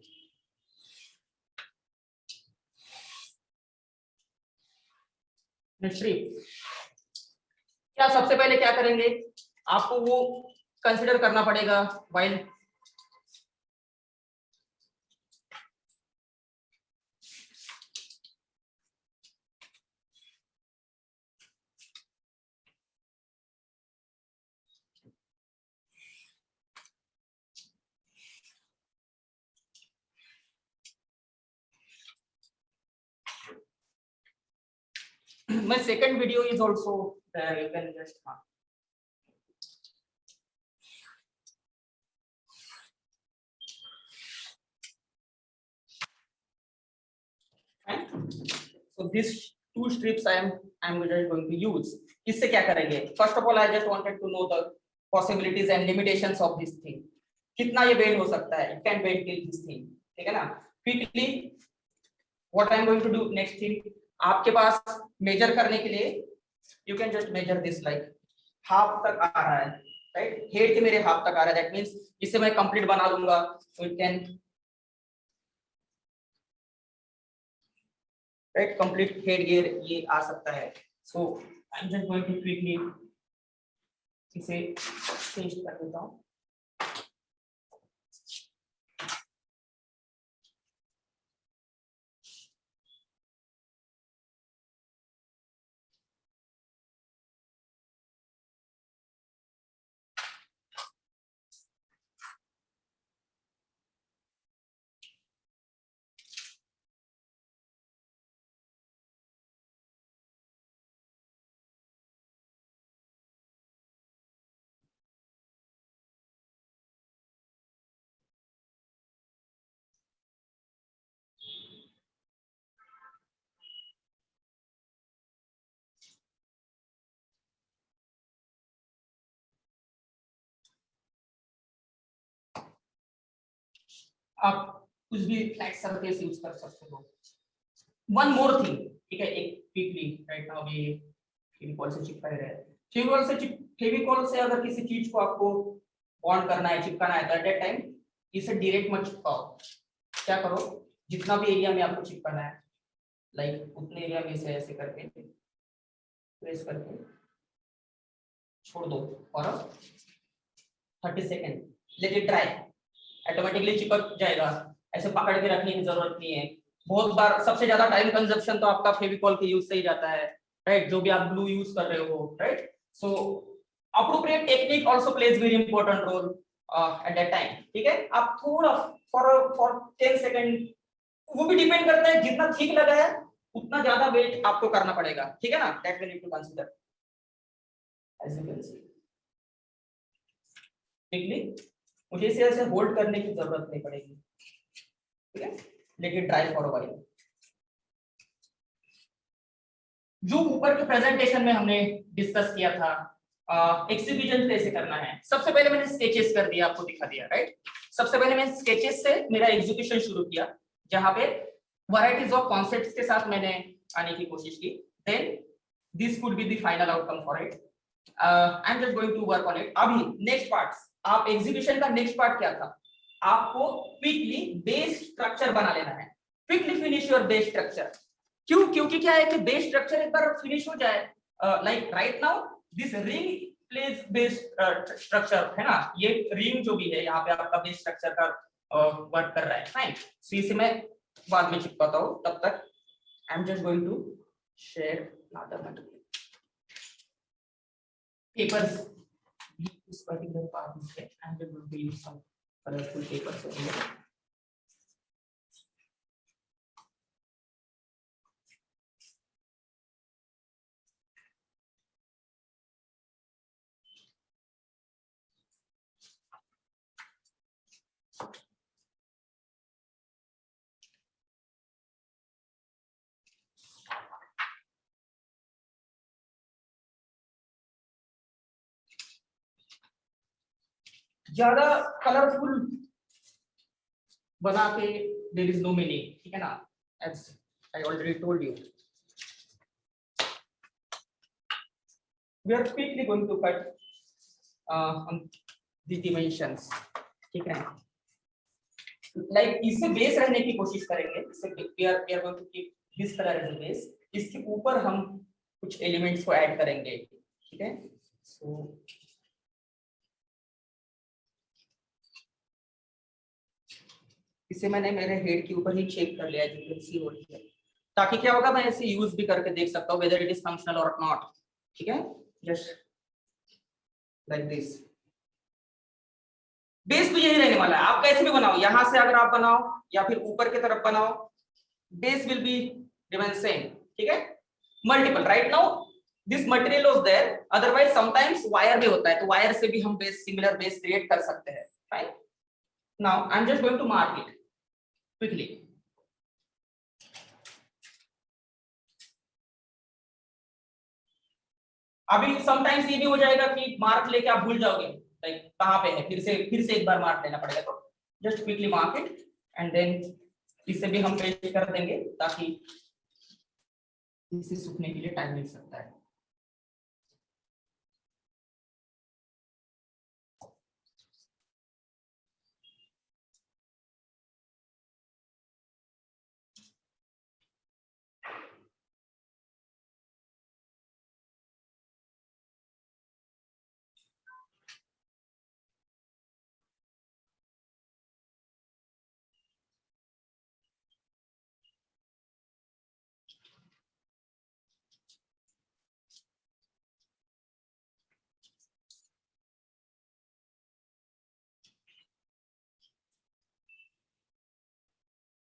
[SPEAKER 1] क्या सबसे पहले क्या करेंगे, आपको वो कंसिडर करना पड़ेगा while my second video is also there, you can just so these two strips I am just going to use. इससे क्या करेंगे? First of all, I just wanted to know the possibilities and limitations of this thing. कितना ये bend हो सकता है? It can bend till this thing, ठीक है ना? Quickly, what I am going to do next thing, आपके पास major करने के लिए you can just measure this like half तक आ रहा है, राइट? हेड के मेरे हाफ तक आ रहा है, दैट मींस इससे मैं कंप्लीट बना लूंगा. So it can right complete head gear ये आ सकता है. So I am just going to quickly इसे पेस्ट कर देता हूं. आप कुछ भी फ्लैट सरफेस यूज कर सकते हो। वन मोर थिंग, ठीक है, एक क्विकली राइट नाउ अभी फेविकॉल से चिपका रहे हैं, फेविकॉल से अगर किसी चीज को आपको बॉन्ड करना है, चिपकाना है, तो एट दैट टाइम इसे डायरेक्ट मत चिपकाओ। क्या करो, जितना भी एरिया में आपको चिपकाना है, लाइक उतने एरिया में इसे ऐसे करके प्रेस करके छोड़ दो और 30 second let it dry, automatically चिपक जाएगा। ऐसे पकड़ के रखने की जरूरत नहीं है। बहुत बार सबसे ज्यादा टाइम कंजप्शन तो आपका फेविकॉल के यूज से ही जाता है, राइट, जो भी आप ग्लू यूज कर रहे हो, right. So appropriate technique also plays very important role at that time, ठीक है। आप थोड़ा फॉर 10 सेकंड, वो भी डिपेंड करता है जितना ठीक लगा है उतना ज्यादा वेट आपको करना पड़ेगा, ठीक है ना, that we need to consider. As you can see टिकली मुझे इसे ऐसे होल्ड करने की जरूरत नहीं पड़ेगी, ठीक है। Let it dry for a while. जो ऊपर के प्रेजेंटेशन में हमने डिस्कस किया था, एग्जीबिशन कैसे करना है, सबसे पहले मैंने स्केचेस कर दिया, आपको दिखा दिया, राइट। सबसे पहले मैंने स्केचेस से मेरा एग्जीबिशन शुरू किया, जहां पे वैरायटीज ऑफ कॉन्सेप्ट्स के साथ मैंने आने की कोशिश की। Then this could be the final outcome for it. I am just going to work on it. अभी नेक्स्ट पार्ट, आप एग्जीबिशन का नेक्स्ट पार्ट क्या था, आपको क्विकली बेस स्ट्रक्चर बना लेना है। Quickly finish your base structure. क्यों? क्योंकि क्या है कि बेस स्ट्रक्चर एक बार फिनिश हो जाए, like right now this ring plays base structure, है ना, ये रिंग जो भी है यहाँ पे आपका बेस स्ट्रक्चर का वर्क कर रहा है, फाइन। सो इसे मैं बाद में चिपकाता हूँ, तब तक I am just going to share another material papers. This particular part is set and we will use some colorful papers over here. ज्यादा कलरफुल बना के देयर इज नो मीनिंग, ठीक है ना, as I already told you. We are quickly going to cut on the dimensions, ठीक है। Like इससे base रहने की कोशिश करेंगे, इससे we are going to keep this color as a base। इसके ऊपर हम कुछ एलिमेंट्स को ऐड करेंगे, ठीक है। सो इसे मैंने मेरे हेड के ऊपर ही चेक कर लिया, you can see over here, ताकि क्या होगा, मैं इसे यूज भी करके देख सकता हूँ वेदर इट इज फंक्शनल और नॉट, ठीक है। Just like this. बेस तो यही रहने वाला है, आप कैसे भी बनाओ, यहां से अगर आप बनाओ या फिर ऊपर की तरफ बनाओ, base will be remain same, ठीक है। Multiple right now this material was there, otherwise sometimes wire भी होता है, तो वायर से भी हम बेस सिमिलर बेस क्रिएट कर सकते हैं, fine. Now I am just going to mark it quickly. अभी समटाइम्स ये भी हो जाएगा कि मार्क लेके आप भूल जाओगे लाइक कहां पे है, फिर से एक बार मार्क लेना पड़ेगा, तो just quickly mark it and then इसे भी हम पेस्ट कर देंगे ताकि इसे सूखने के लिए टाइम मिल सकता है।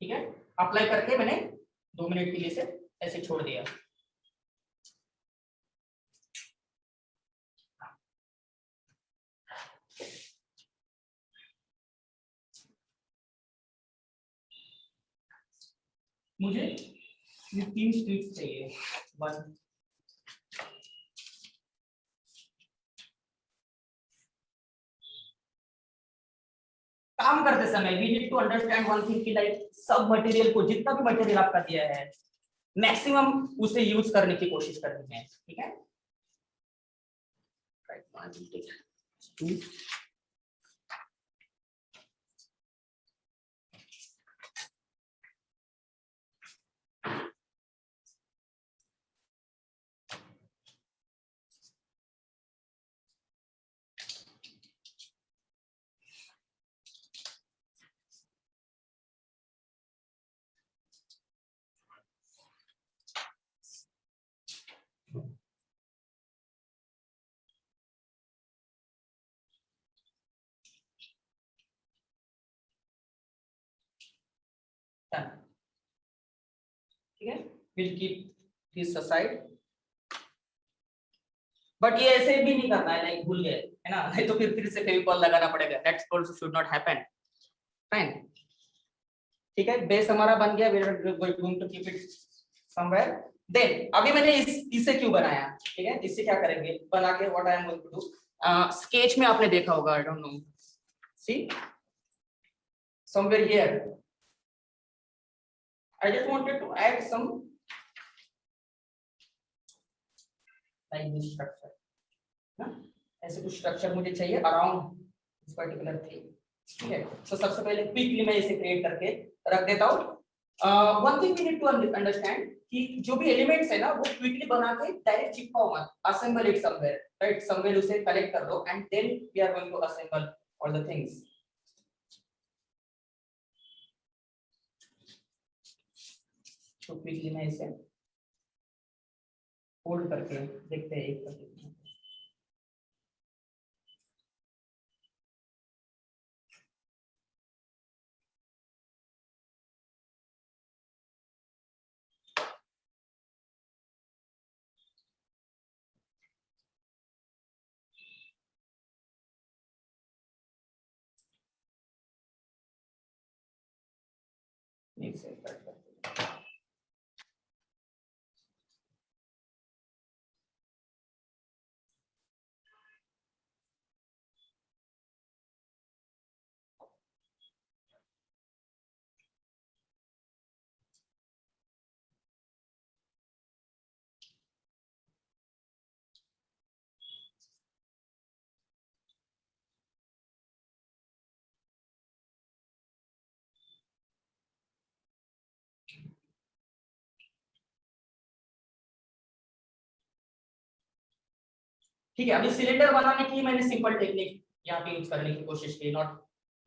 [SPEAKER 1] ठीक है, अप्लाई करके मैंने 2 मिनट के लिए से ऐसे छोड़ दिया। मुझे ये 3 स्ट्रिप्स चाहिए, 1 काम करते समय we need to understand one thing कि लाइक सब मटेरियल को, जितना भी मटेरियल आपका दिया है, मैक्सिमम उसे यूज करने की कोशिश करनी है, ठीक है। ठीक है, will keep this aside. But ये ऐसे भी नहीं करना है लाइक भूल गए, है ना, नहीं तो फिर से फेविकॉल लगाना पड़ेगा, that's also should not happen. Fine, ठीक है, बेस हमारा बन गया, we are going to keep it somewhere. Then अभी मैंने इसे क्यों बनाया, ठीक है, इससे क्या करेंगे बना के, what I am going to do, sketch में आपने देखा होगा, I don't know, see somewhere here I just wanted to add some like this structure ना, ऐसे कुछ स्ट्रक्चर मुझे चाहिए अराउंड दिस पर्टिकुलर थिंग, ठीक है। तो सबसे पहले क्विकली मैं इसे क्रिएट करके रख देता हूं। One thing we need to understand कि जो भी एलिमेंट्स है ना वो क्विकली बना के डायरेक्ट चिपकाओ मत, assemble it somewhere, right, somewhere उसे कलेक्ट कर लो and then we are going to assemble all the things. तो क्विकली मैं इसे फोल्ड करके देखते हैं एक करके। एक से कट करते हैं। ठीक है, अभी सिलेंडर बनाने की मैंने सिंपल टेक्निक यहाँ पे यूज करने की कोशिश की, नॉट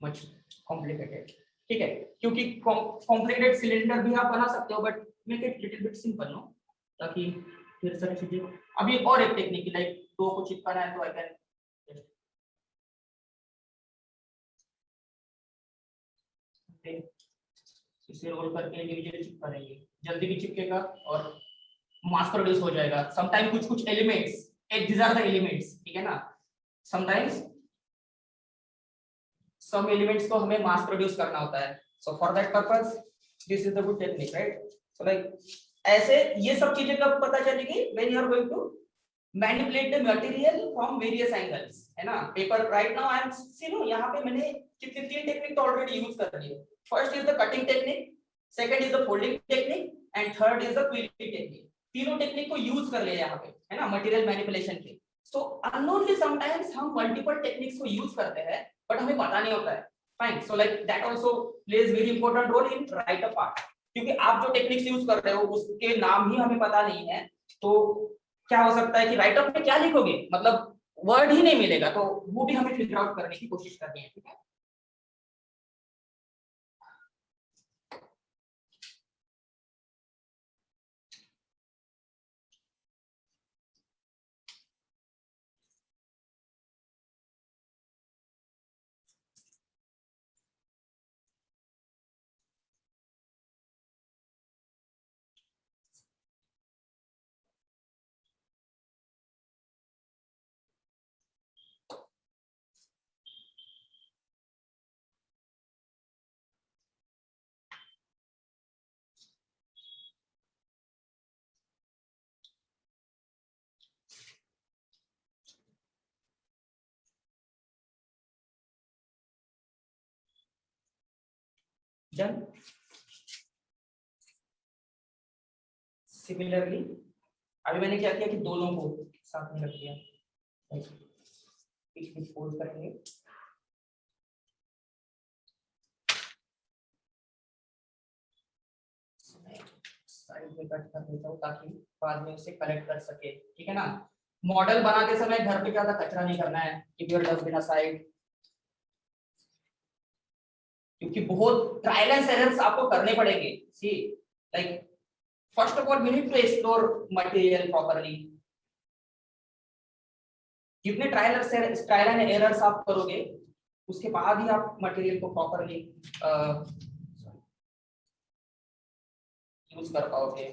[SPEAKER 1] मच कॉम्प्लिकेटेड, ठीक है, क्योंकि कॉम्प्लिकेटेड सिलेंडर भी आप बना सकते हो but make it little bit simple no, ताकि फिर सारी चीजें। अभी और एक टेक्निक लाइक दो को चिपकाना है तो आई कैन इसे रोल करके इंडिविजुअली चिपका देंगे, जल्दी भी चिपकेगा और मास प्रोड्यूस हो जाएगा। समटाइम कुछ कुछ elements, these are the elements, ठीक है ना, समटाइम्स सम एलिमेंट्स को हमें मास प्रोड्यूस करना होता है, so for that purpose this is the good technique, right. So like ऐसे ये सब चीजें कब पता चलेगी, when you are going to manipulate the material from various angles, है ना। Paper right now I am see no, यहाँ पे मैंने कितनी तीन टेक्निक तो ऑलरेडी यूज कर ली है। First is the cutting technique, second is the folding technique and third is the quilling technique. तीनों टेक्निक को यूज कर लिया यहाँ पे, है ना, मटेरियल मैनिपुलेशन के। सो अननोनली समटाइम्स हम मल्टीपल टेक्निक्स को यूज करते हैं बट हमें पता नहीं होता है। Fine, so like that also plays very important role in right a part, क्योंकि आप जो टेक्निक्स यूज कर रहे हो उसके नाम ही हमें पता नहीं है, तो क्या हो सकता है कि राइट अप में क्या लिखोगे, मतलब वर्ड ही नहीं मिलेगा, तो वो भी हमें फिगर आउट करने की कोशिश करनी है, ठीक है। डन। सिमिलरली अभी मैंने क्या किया कि दोनों को साथ में रख दिया, फोल्ड करेंगे, साइड में कट कर देता हूँ ताकि बाद में उसे कलेक्ट कर सके, ठीक है ना। मॉडल बनाते समय घर पे ज्यादा कचरा नहीं करना है, कीप योर डस्टबिन असाइड, क्योंकि बहुत ट्रायल एंड एरर्स आपको करने पड़ेंगे। See like first of all we need to explore material properly. जितने ट्रायल एंड एरर्स आप करोगे उसके बाद ही आप मटेरियल को प्रॉपर्ली यूज कर पाओगे।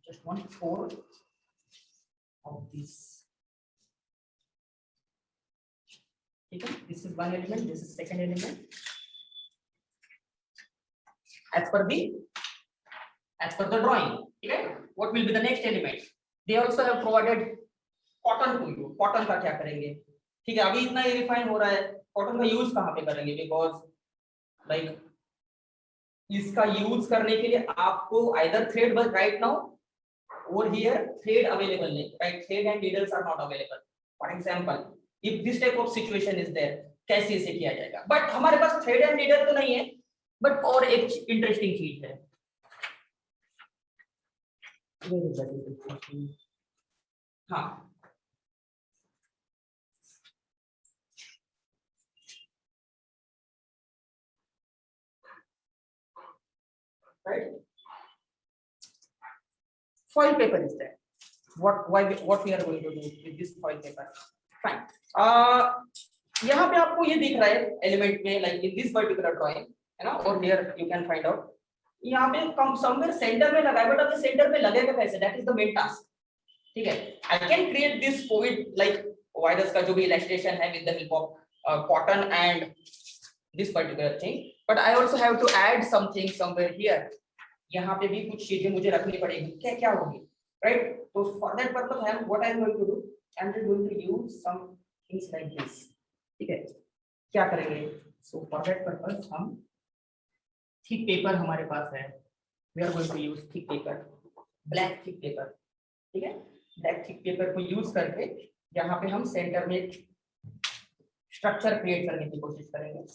[SPEAKER 1] Just want 4 of these. ठीक है, this is one element, this is second element. As per the drawing, ठीक है, what will be the next element? They also have provided cotton to you. Cotton का क्या करेंगे? ठीक है, अभी इतना ये रिफाइन हो रहा है, cotton का यूज कहाँ पे करेंगे? Because like इसका यूज करने के लिए आपको either thread बस right now or here thread available नहीं, right? Thread and needles are not available. For example, if this type of situation is there, कैसे इसे किया जाएगा? But हमारे पास thread and needle तो नहीं है, but और एक इंटरेस्टिंग चीज है। हाँ, right? Foil paper is there. What we are going to do with this foil paper? Fine. यहाँ पे आपको ये दिख रहा है एलिमेंट में, like in this particular drawing, है ना? और here you can find out. यहाँ पे कम somewhere सेंटर में लगा है, बट अभी सेंटर में लगेगा कैसे? That is the main task. ठीक है, I can create this COVID like virus का जो भी illustration है with the help of cotton and this particular thing, but I also have to add something somewhere here. यहाँ पे भी कुछ चीजें मुझे रखनी पड़ेगी, क्या क्या होगी, right? तो for that purpose I am what I am going to do, I am going to use some things like this. ठीक है, क्या करेंगे? So for that purpose हम thick paper हमारे पास है, we are going to use thick paper, black thick paper, ठीक है? black thick paper को यूज करके यहाँ पे हम सेंटर में स्ट्रक्चर क्रिएट करने की कोशिश करेंगे।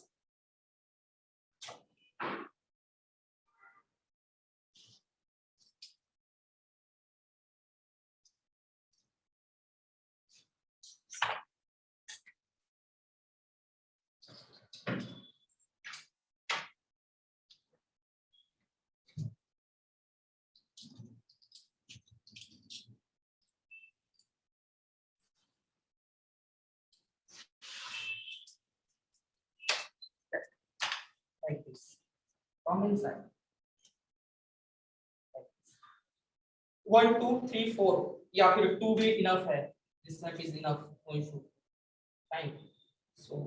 [SPEAKER 1] Like this from inside, 1 2 3 4 या फिर 2 भी इनफ है, this much is enough, no issue, fine. So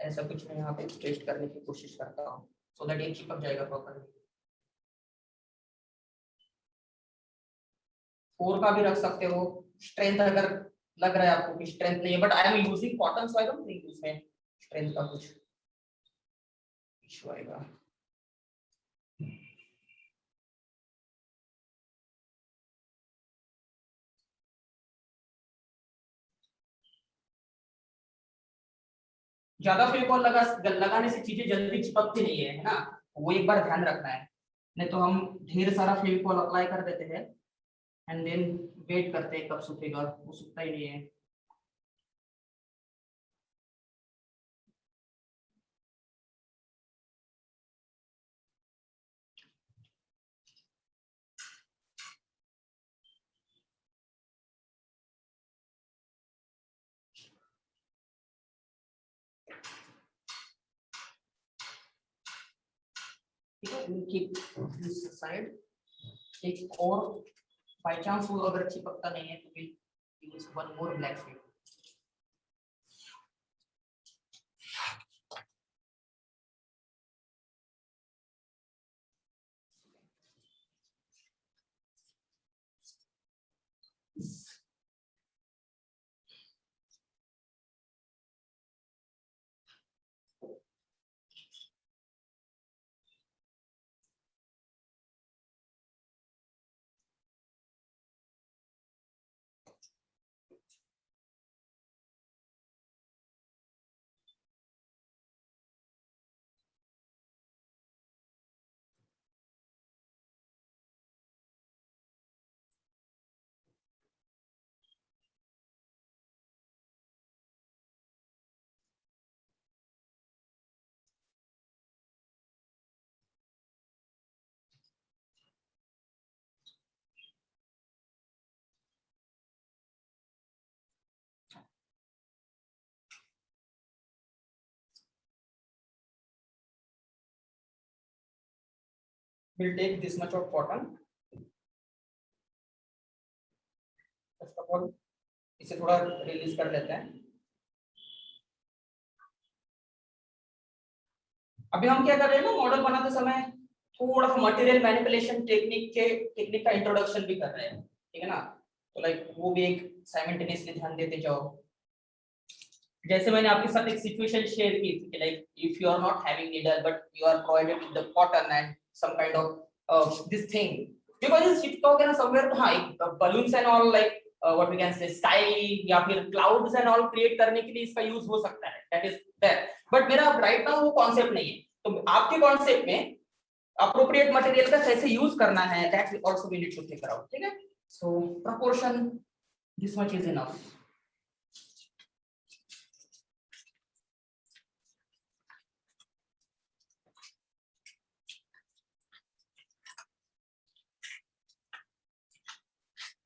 [SPEAKER 1] ऐसा कुछ मैं यहाँ पे पेस्ट करने की कोशिश करता हूँ so that ये चिपक जाएगा प्रॉपर्ली। 4 का भी रख सकते हो, स्ट्रेंथ अगर लग रहा है आपको कि स्ट्रेंथ नहीं है, but I am using cotton so I don't think उसमें स्ट्रेंथ का कुछ इशू आएगा। ज्यादा फेविकॉल लगाने से चीजें जल्दी चिपकती नहीं है ना, वो एक बार ध्यान रखना है, नहीं तो हम ढेर सारा फेविकॉल अप्लाई कर देते हैं एंड देन वेट करते हैं कब सूखेगा, वो सूखता ही नहीं है। ठीक है, we'll keep this aside. एक और बाय चांस वो अगर चिपकता नहीं है तो we'll use one more black sheet. We'll take this much of cotton. First of all, इसे थोड़ा रिलीज कर लेते हैं. अभी हम क्या कर रहे हैं ना, मॉडल बनाते समय थोड़ा सा मटेरियल मैनिपुलेशन टेक्निक का इंट्रोडक्शन भी कर रहे हैं, ठीक है ना. तो लाइक वो भी एक साइमल्टेनियसली ध्यान देते जाओ. जैसे मैंने आपके साथ एक सिचुएशन शेयर की थी, like if you are not having needle but you are provided with the cotton and some kind of this thing, because इस शिफ्ट हो गया ना समवेयर, तो हां balloons and all like what we can say sky या फिर clouds and all create करने के लिए इसका यूज हो सकता है, दैट इज देयर. बट मेरा राइट नाउ वो कॉन्सेप्ट नहीं है. तो आपके कॉन्सेप्ट में अप्रोप्रिएट मटेरियल का कैसे यूज करना है, that also we need to figure out. ठीक है, so proportion this much is enough.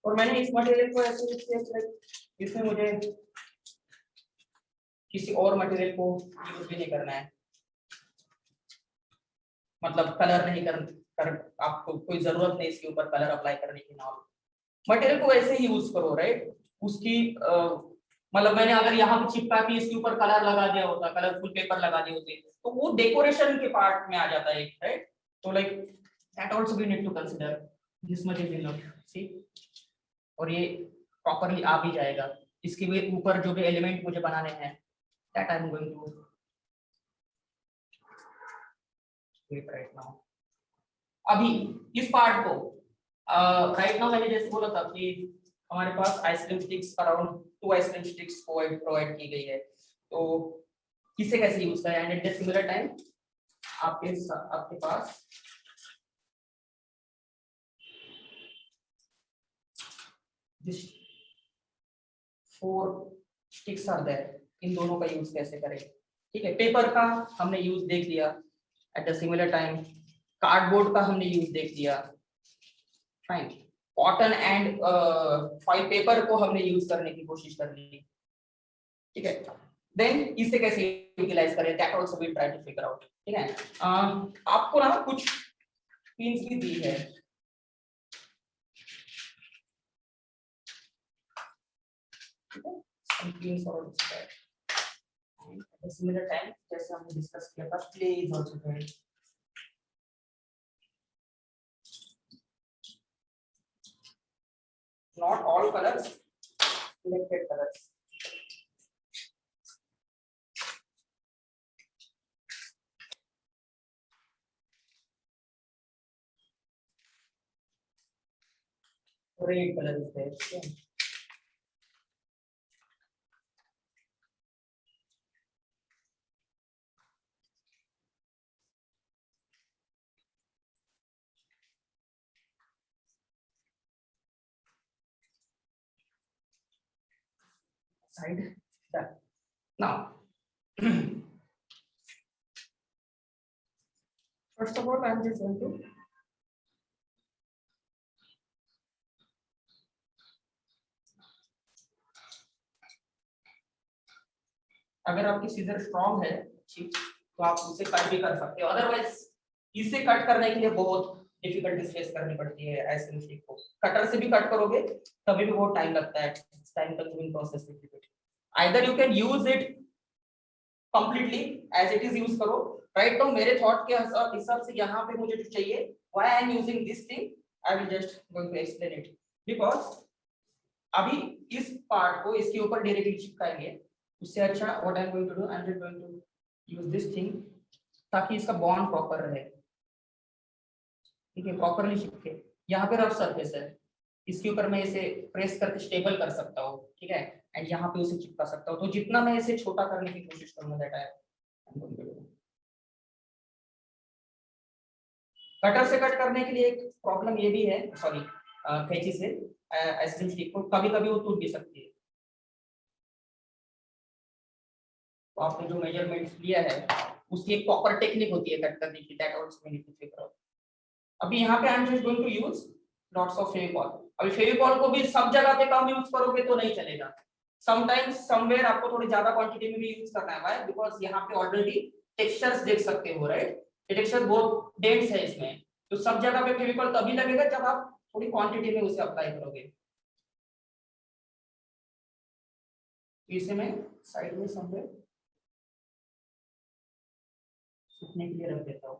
[SPEAKER 1] और मैंने इस मटेरियल को ऐसे इसमें मुझे किसी और मटेरियल को यूज भी नहीं करना है, मतलब कलर नहीं कर आपको कोई जरूरत नहीं इसके ऊपर कलर अप्लाई करने की. ना, मटेरियल को ऐसे ही यूज करो, राइट. उसकी मतलब मैंने अगर यहाँ पे चिपका के इसके ऊपर कलर लगा दिया होता, कलरफुल पेपर लगा दिए होते, तो वो डेकोरेशन के पार्ट में आ जाता है, राइट. तो like that also we need to consider. This much is enough. See, और ये प्रॉपर्ली आ भी जाएगा. इसके भी ऊपर जो भी एलिमेंट मुझे बनाने हैं, that I am going to create right now. अभी इस पार्ट को राइट नाउ मैंने जैसे बोला था कि हमारे पास ice cream sticks around 2 ice cream sticks provide की गई है. तो किसे कैसे यूज करें, and at the similar time आपके पास दिस 4 स्टिक्स आर देयर. इन दोनों का यूज कैसे करें. ठीक है, पेपर का हमने यूज देख लिया. Eight the similar time cardboard का हमने यूज देख लिया. Fine. Cotton and foil paper को हमने यूज करने की कोशिश कर ली. ठीक है, देन इसे कैसे यूटिलाइज करें, that also we try to figure out. ठीक है, आपको ना कुछ पिंस भी दी है. some pins are described. And at a similar time, जैसे हमने डिस्कस किया था, clay is also there. Not all colors, selected colors. Red color is there. Yeah. Side that. Now, first of all, I'm just going to अगर आपकी scissor strong है तो आप उसे कट भी कर सकते हो. अदरवाइज इसे कट करने के लिए बहुत डिफिकल्टीज फेस करनी पड़ती है आइसक्रीम स्टिक को। कटर से भी कट करोगे तभी भी बहुत टाइम लगता है, time consuming process. Either you can use it completely as it is use करो, राइट। तो मेरे थॉट के हिसाब से यहाँ पे मुझे जो चाहिए, why I am using this thing, I will just going to explain it. Because अभी इस पार्ट को इसके ऊपर डायरेक्टली चिपकाएंगे, उससे अच्छा what I am going to do, I am just going to use this thing ताकि इसका बॉन्ड प्रॉपर रहे, ठीक है, प्रॉपरली चिपके। यहाँ पे रफ सरफेस है, इसके ऊपर मैं इसे प्रेस करके स्टेबल कर सकता हूँ, ठीक है, एंड यहाँ पे उसे चिपका सकता हूँ। तो जितना मैं इसे छोटा करने की कोशिश करूंगा that I am going to do. Cutter से कट करने के लिए एक प्रॉब्लम ये भी है, सॉरी कैंची से आइसक्रीम स्टिक को कभी कभी वो टूट भी सकती है। तो आपने जो मेजरमेंट लिया है उसकी एक प्रॉपर टेक्निक होती है कट करने की, that also we need to figure out. अभी यहाँ पे I am just going to use lots of Fevicol. अभी फेविकॉल को भी सब जगह पे कम यूज करोगे तो नहीं चलेगा, समटाइम्स समवेयर आपको थोड़ी ज्यादा क्वांटिटी में भी यूज करना है। व्हाई? बिकॉज़ यहाँ पे ऑलरेडी टेक्सचर्स देख सकते हो, राइट, टेक्सचर बहुत डेंस है इसमें, तो सब जगह पे फेविकॉल तभी लगेगा जब आप थोड़ी क्वांटिटी में उसे अप्लाई करोगे। इसे मैं साइड में समवेयर सूखने के लिए रख देता हूँ।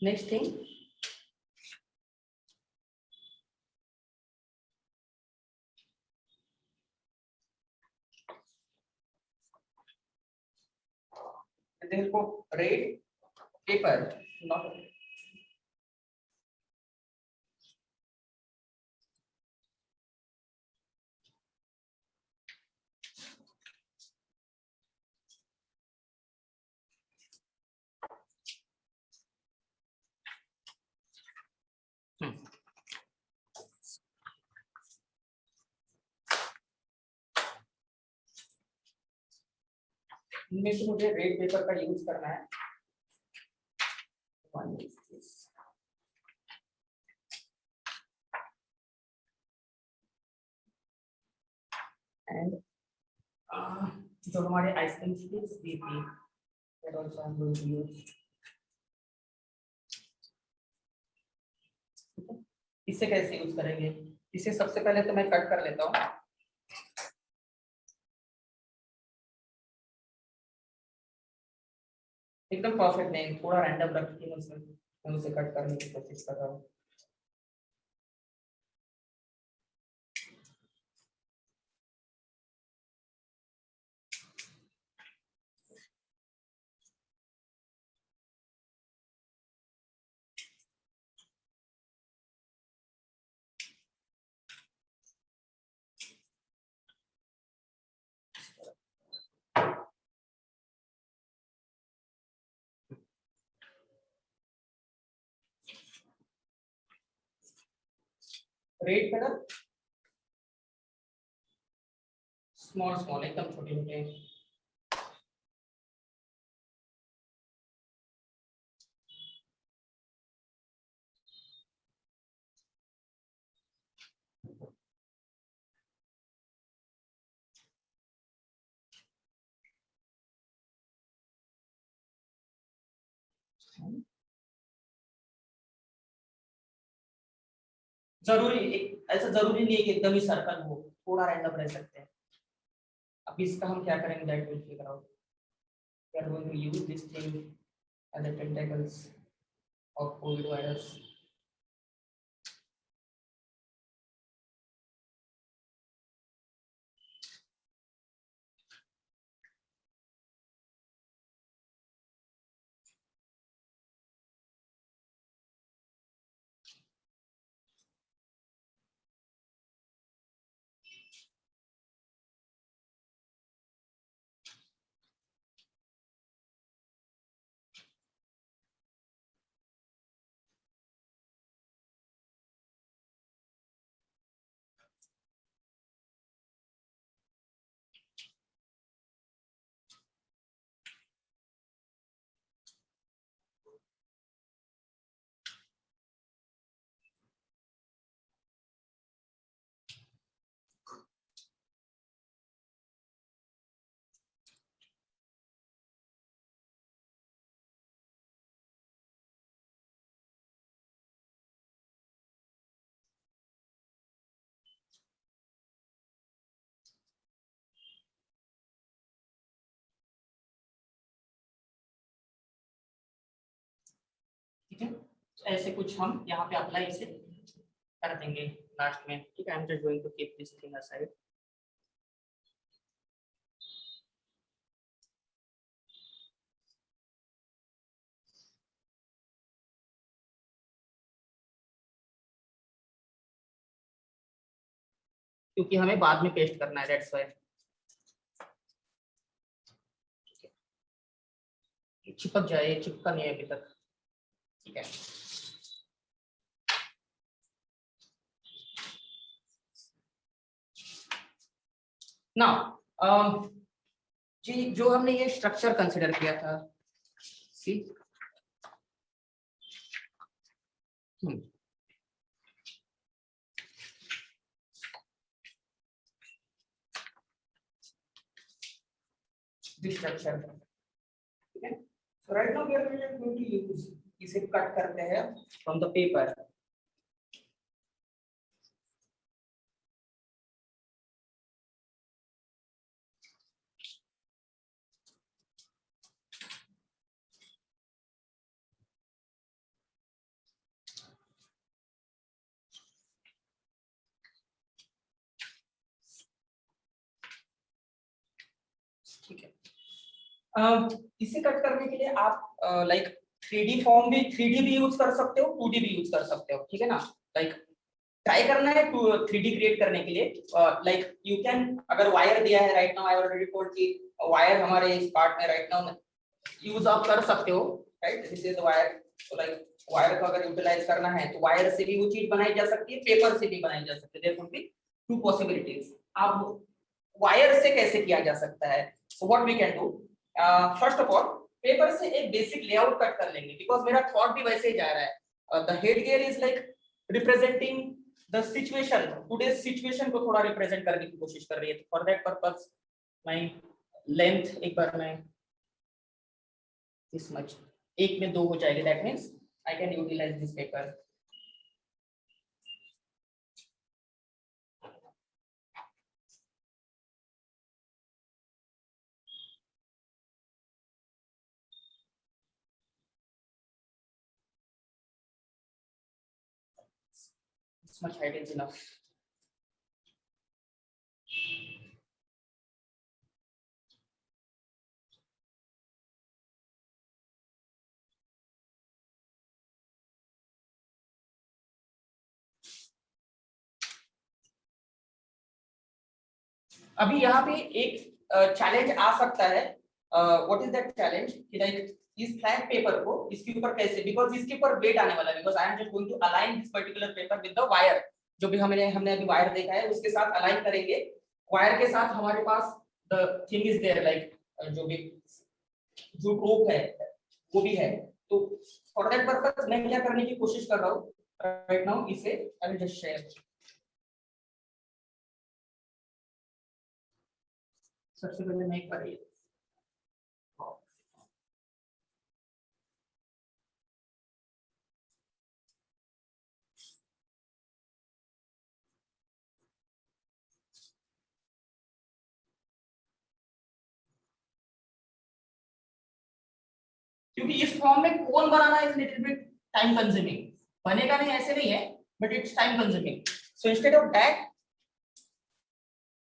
[SPEAKER 1] नेक्स्ट थिंग, देखो रेड पेपर नॉट इनमें से मुझे रेड पेपर का यूज करना है। एंड जो हमारे आइसक्रीम स्टिक्स भी थी that also I am going to use. इसे कैसे यूज करेंगे, इसे सबसे पहले तो मैं कट कर लेता हूँ। एकदम परफेक्ट नहीं, थोड़ा रैंडम रख के मैं उसे कट करने की कोशिश कर रहा हूँ। रेड कलर स्मॉल स्मॉल एकदम छोटे छोटे। जरूरी ऐसा जरूरी नहीं है कि एकदम ही सर्कल हो, थोड़ा रैंडम रह सकते हैं। अब इसका हम क्या करेंगे that will figure out. We are going to use this thing as the tentacles of Covid virus. ठीक है, ऐसे कुछ हम यहाँ पे अप्लाई इसे कर देंगे लास्ट में। ठीक है, I am just going to keep this thing aside. क्योंकि हमें बाद में पेस्ट करना है, दैट्स व्हाई। चिपक जाए, चिपका नहीं है अभी तक। ठीक है, ना जी जो हमने ये स्ट्रक्चर कंसिडर किया था, सी दिस स्ट्रक्चर। ठीक है, so right now we are going to use, इसे कट करते हैं from the paper। ठीक है, इसे कट करने के लिए आप लाइक 3D फॉर्म भी, 3D भी यूज कर सकते हो, 2D भी यूज कर सकते हो। ठीक है ना, लाइक ट्राई करना है 3D क्रिएट करने के लिए। लाइक यू कैन, अगर वायर दिया है राइट नाउ, आई ऑलरेडी टोल्ड कि वायर हमारे इस पार्ट में राइट नाउ यूज आप कर सकते हो, राइट। दिस इज वायर, तो लाइक वायर को अगर यूटिलाइज करना है तो वायर से भी वो चीज बनाई जा सकती है, पेपर से भी बनाई जा सकती है। There could be two possibilities. अब वायर से कैसे किया जा सकता है, so what we can do, first of all paper से एक बेसिक लेआउट कट कर लेंगे, बिकॉज मेरा थॉट भी वैसे ही जा रहा है। The head gear is like representing the situation, today's situation को थोड़ा रिप्रेजेंट करने की कोशिश कर रही है। For that purpose my length एक बार मैं दिस मच, एक में 2 हो जाएगी, that means I can utilize this paper. This much height is enough. अभी यहाँ पे एक चैलेंज आ सकता है। व्हाट इज दैट चैलेंज, कि लाइक इस फ्लैट पेपर को इसके ऊपर कैसे, बिकॉज इसके ऊपर वेट आने वाला है, because I am just going to align this particular paper with the wire. जो भी हमने अभी वायर देखा है उसके साथ अलाइन करेंगे। वायर के साथ हमारे पास the thing is there, like जो भी जो रोप है वो भी है। तो फॉर दैट पर्पस मैं क्या करने की कोशिश कर रहा हूँ राइट नाउ, इसे आई विल जस्ट शेयर। सबसे पहले मैं एक बार क्योंकि इस फॉर्म में कोन बनाना is little bit time consuming, बनेगा नहीं ऐसे नहीं है, but it's time consuming. So instead of that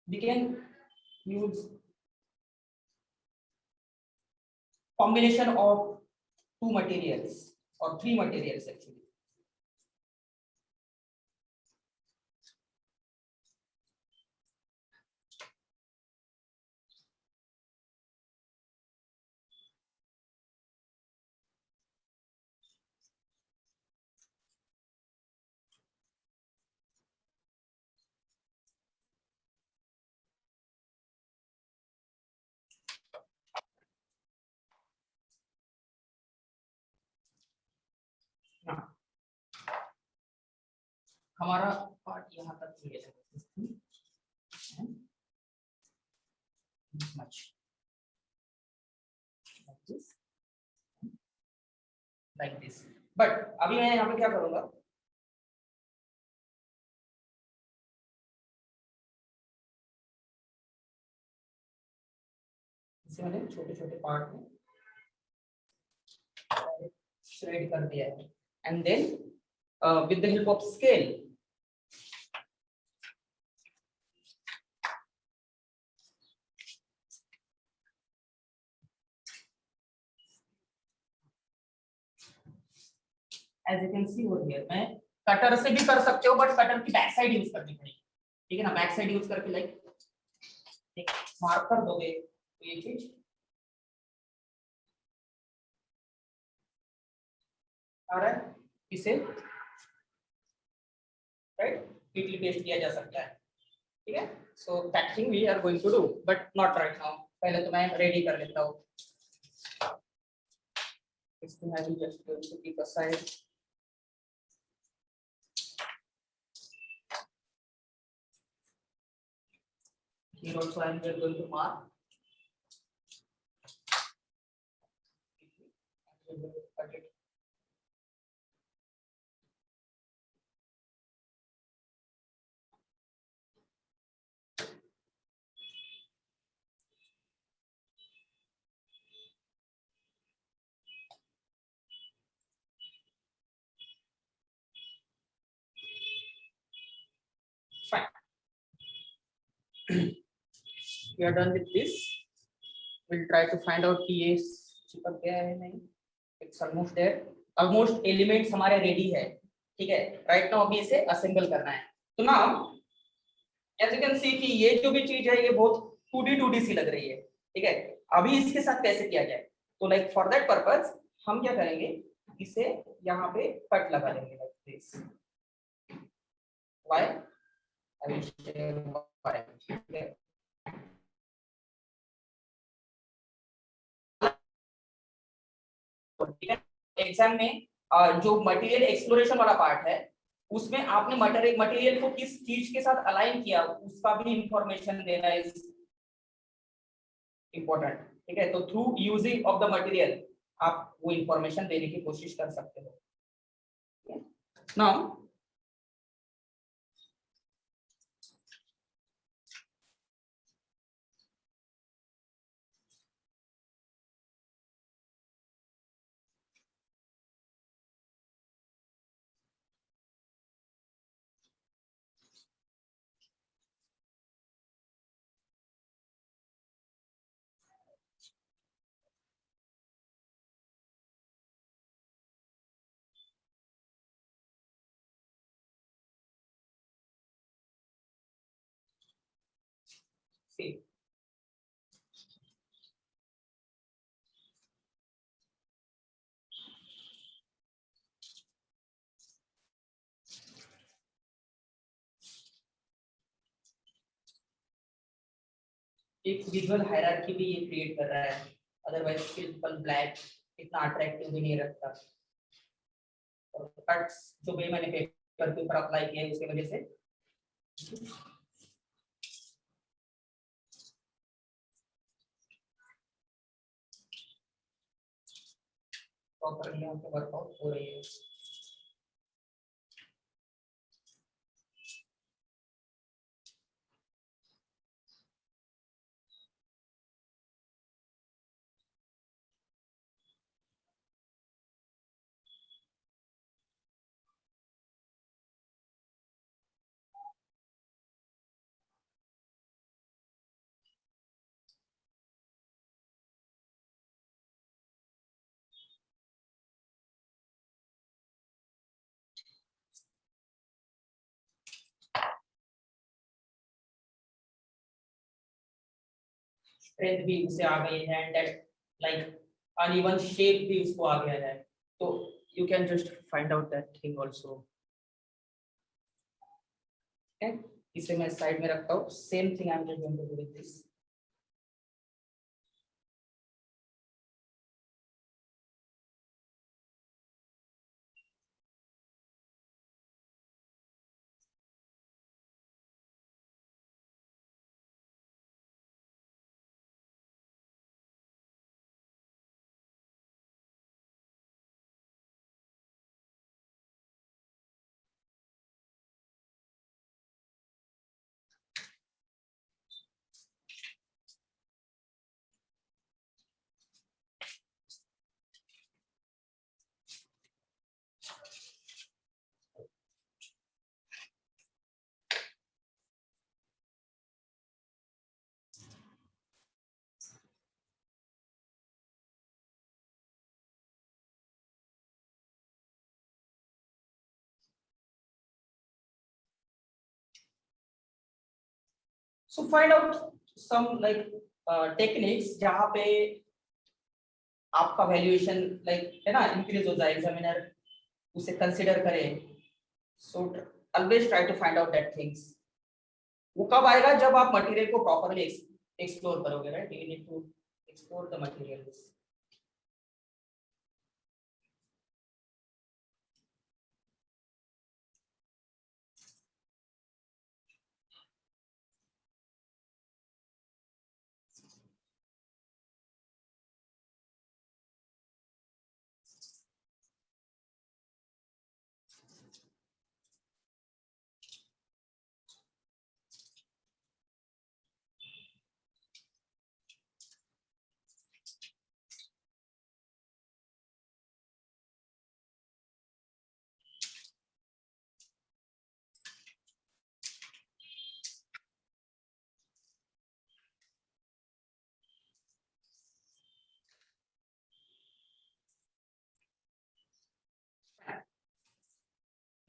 [SPEAKER 1] we can use combination of 2 materials or 3 materials actually. हमारा पार्ट यहाँ तक ठीक है, much like this, but अभी मैं यहाँ पे क्या करूँगा, इसे मैंने छोटे छोटे पार्ट में रेडी कर दिया है and then with the help of scale as you can see over here मैं कटर से भी कर सकते हो बट कटर की बैक साइड यूज करनी पड़ेगी, ठीक है ना। बैक साइड यूज करके लाइक एक मार्क कर दोगे तो ये चीज आ रहा है, इसे राइट क्विकली पेस्ट किया जा सकता है, ठीक है। So that thing we are going to do but not right now, पहले तो मैं रेडी कर लेता हूँ। This thing I will just going to keep aside. Here also I am going to mark. Cut it. Fine. We are done with this. We'll try to find out कि ये चिपक गया है नहीं. It's almost there. Almost elements हमारे ready है, ठीक है। Right now अभी इसे assemble करना है। तो now as you can see कि ये जो भी चीज है ये बहुत 2D सी लग रही है, ठीक है। अभी इसके साथ कैसे किया जाए, तो like for that purpose हम क्या करेंगे, इसे यहाँ पे कट लगा देंगे like this. Why? I will share why. Okay. Exam में जो मटेरियल एक्सप्लोरेशन वाला पार्ट है उसमें आपने मटेरियल को किस चीज के साथ अलाइन किया उसका भी इंफॉर्मेशन देना इज इम्पोर्टेंट, ठीक है। तो through using of the material आप वो इंफॉर्मेशन देने की कोशिश कर सकते हो। नाउ सी एक विजुअल हायरार्की भी ये क्रिएट कर रहा है, अदरवाइज सिंपल ब्लैक इतना अट्रैक्टिव भी नहीं रखता। और कट्स जो भी मैंने पेपर के ऊपर अप्लाई किया है उसकी वजह से प्रॉपर्ली यहाँ पे वर्कआउट हो रही है। स्ट्रेंथ भी उसे आ गई है and that like uneven shape भी उसको आ गया है, तो you can just find out that thing also. Okay, इसे मैं साइड में रखता हूँ। Same thing I am just going to do with this. So find out some like techniques जहाँ पे आपका वैल्यूएशन लाइक है ना इंक्रीज हो जाए, एग्जामिनर उसे कंसिडर करे। So always try to find out that things. वो कब आएगा जब आप मटेरियल को प्रॉपर्ली एक्सप्लोर करोगे, right? You need to explore the materials.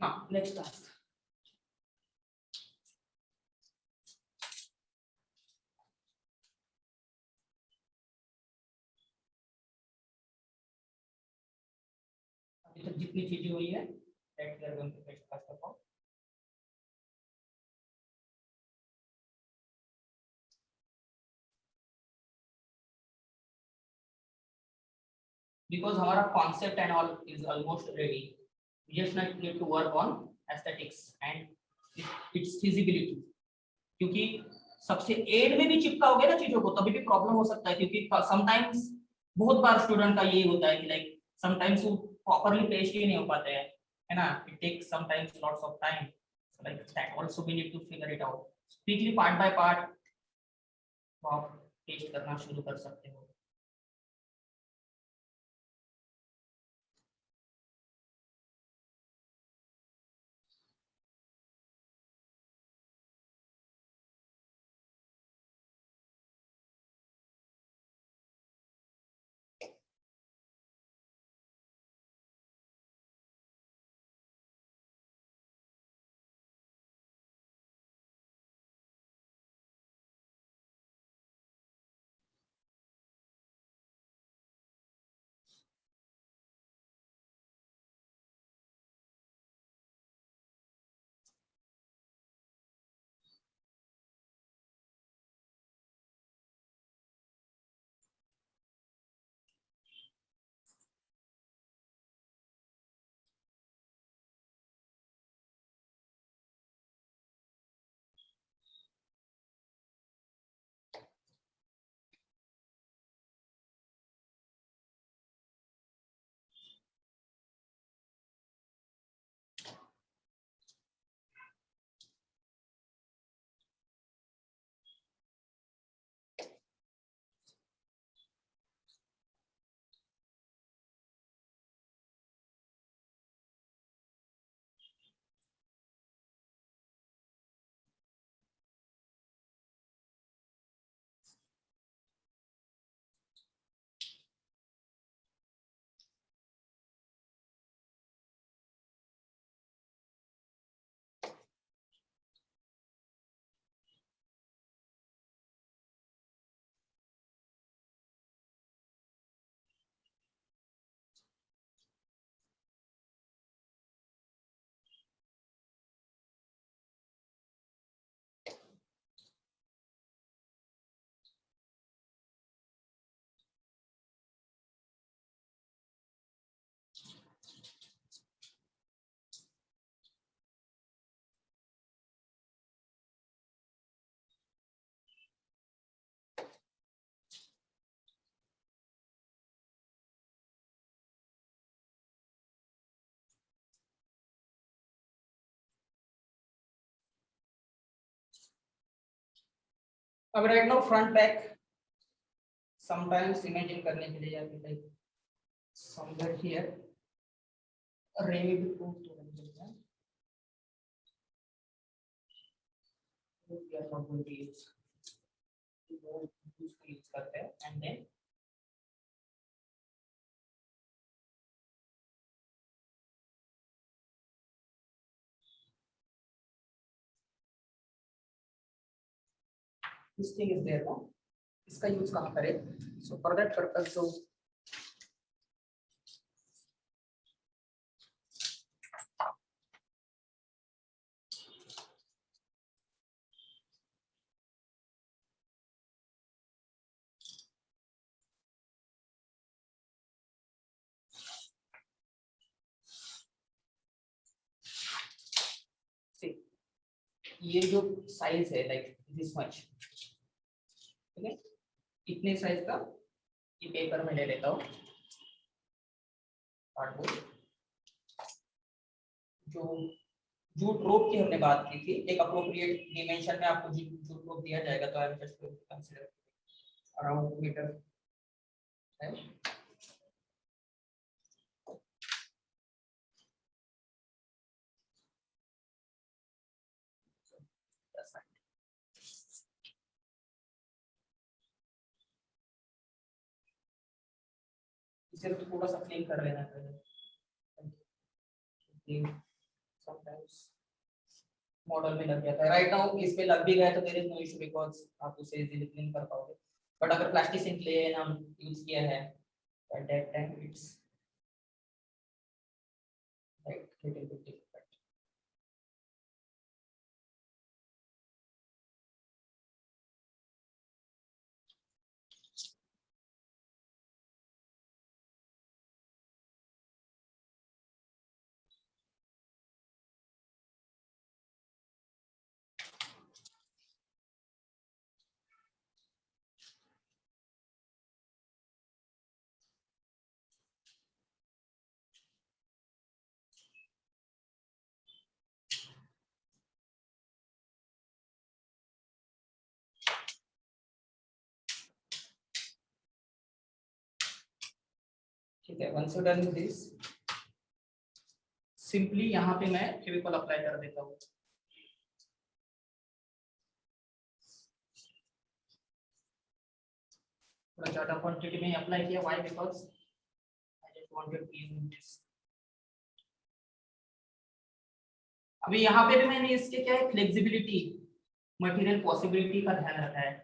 [SPEAKER 1] हाँ, नेक्स्ट टास्क। अभी तक जितनी चीजें हुई है that we are going to get first of all. Because हमारा concept and all is almost ready, we just need to work on aesthetics and its feasibility. क्योंकि सबसे एंड में भी चिपकाओगे ना चीजों को तभी भी प्रॉब्लम हो सकता है, क्योंकि समटाइम्स बहुत बार स्टूडेंट का यही होता है कि लाइक समटाइम्स वो प्रॉपर्ली पेस्ट ही नहीं हो पाते हैं, है ना? It takes sometimes lots of time, so like that also we need to figure it out. Specially part by part आप टेस्ट करना शुरू कर सकते हो। अब right now front back sometimes imagine करने के लिए आपको लाइक समवेयर हियर रेड को तो रख देते हैं, तो we are not going to use, वो यूज करते हैं and then this thing is there no, इसका यूज कहाँ करें? So for that purpose, so ये जो साइज है लाइक दिस मच, ठीक है, इतने साइज का ये पेपर में ले लेता हूँ कार्डबोर्ड। जो जूट रोप की हमने बात की थी, एक अप्रोप्रिएट डिमेंशन में आपको जूट रोप दिया जाएगा, तो I am just consider around meter है। इसे थोड़ा सा क्लीन कर लेना पड़ेगा, समटाइम्स मॉडल में लग जाता है। राइट नाउ इस पे लग भी गया तो there is no issue because आप उसे इजीली क्लीन कर पाओगे, बट अगर प्लास्टिसिन क्ले हम यूज किया है eight that time it's like little bit difficult. ठीक है, once you done with this, simply यहाँ पे मैं फेविकॉल अप्लाई कर देता हूँ। थोड़ा ज्यादा क्वांटिटी में अप्लाई किया, why because I just wanted to use this. अभी यहाँ पे भी मैंने इसके क्या है फ्लेक्सिबिलिटी, मटेरियल पॉसिबिलिटी का ध्यान रखा है।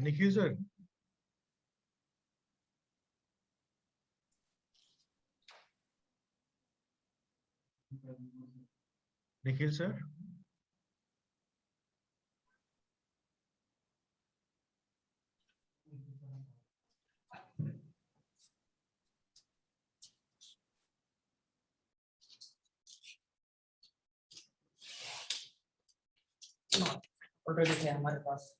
[SPEAKER 2] Nikhil sir, Nikhil sir,
[SPEAKER 1] already है हमारे पास।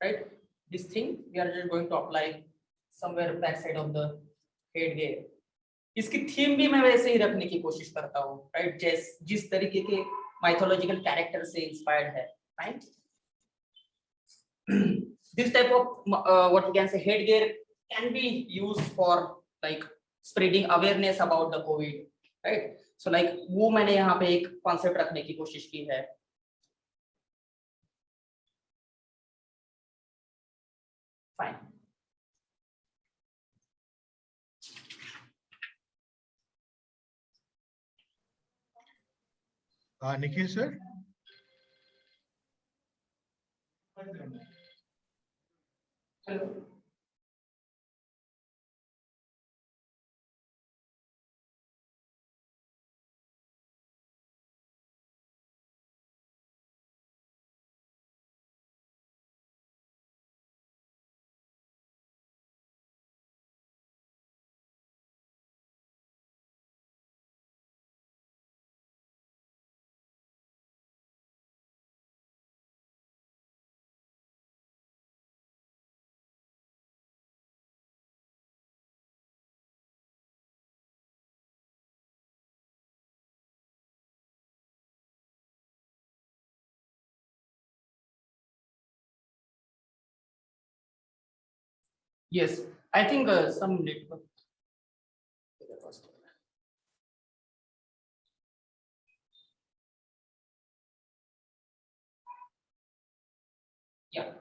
[SPEAKER 1] Right, this thing we are just going to apply somewhere back side of the head gear. इसकी थीम भी मैं वैसे ही रखने की कोशिश करता हूँ, राइट, जिस तरीके के माइथोलॉजिकल कैरेक्टर से इंस्पायर्ड है, right. This type of what we can say headgear can be used for like spreading awareness about the COVID, right? So like वो मैंने यहाँ पे एक कॉन्सेप्ट रखने की कोशिश की है. Fine.
[SPEAKER 2] Nikhil sir.
[SPEAKER 1] Hello. Yes, I think some network. Yeah.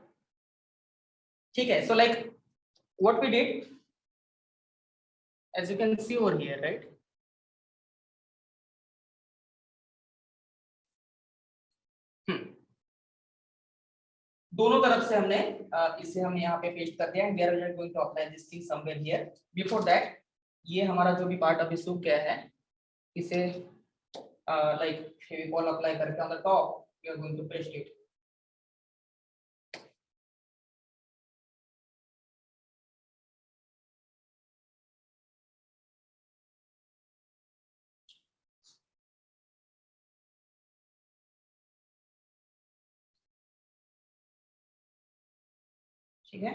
[SPEAKER 1] ठीक है. So like what we did, as you can see over here, right? दोनों तरफ से हमने इसे हम यहाँ पे पेस्ट कर दिया. And we are going to apply this thing somewhere here. Before that ये हमारा जो भी पार्ट अभी सूख गया है, इसे लाइक फेविकॉल अप्लाई करके on the top we are going to paste it. ठीक है.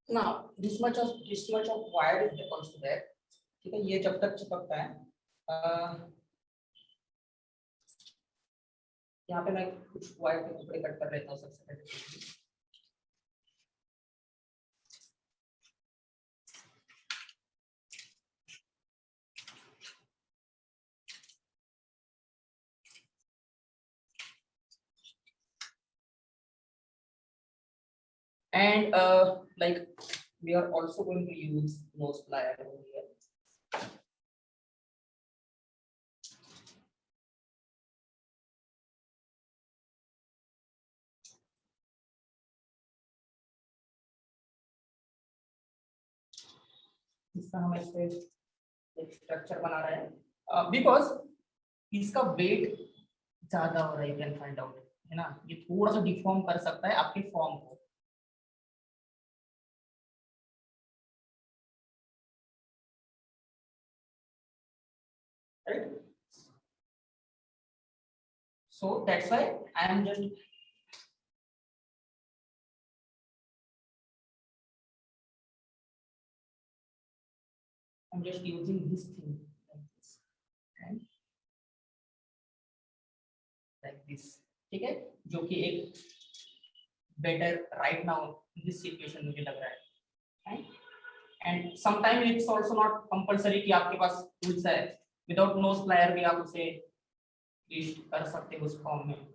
[SPEAKER 1] Now this much of wire is also there. ठीक है. ये जब तक चिपकता है, यहाँ पे मैं कुछ वायर के टुकड़े कट कर लेता हूँ सबसे पहले. And like we are also going to use nose plier over here. इसका हम ऐसे एक स्ट्रक्चर बना रहे हैं बिकॉज इसका वेट ज्यादा हो रहा है. यू कैन फाइंड आउट, है ना. ये थोड़ा सा डिफॉर्म कर सकता है आपके फॉर्म को. Right? So that's why I am just using this thing like this and like this. ठीक है, जो कि एक better right now in this situation मुझे लग रहा है. Right? And sometimes it's also not compulsory कि आपके पास tools है. Without nose plier भी आप उसे यूज कर सकते हो उस फॉर्म में.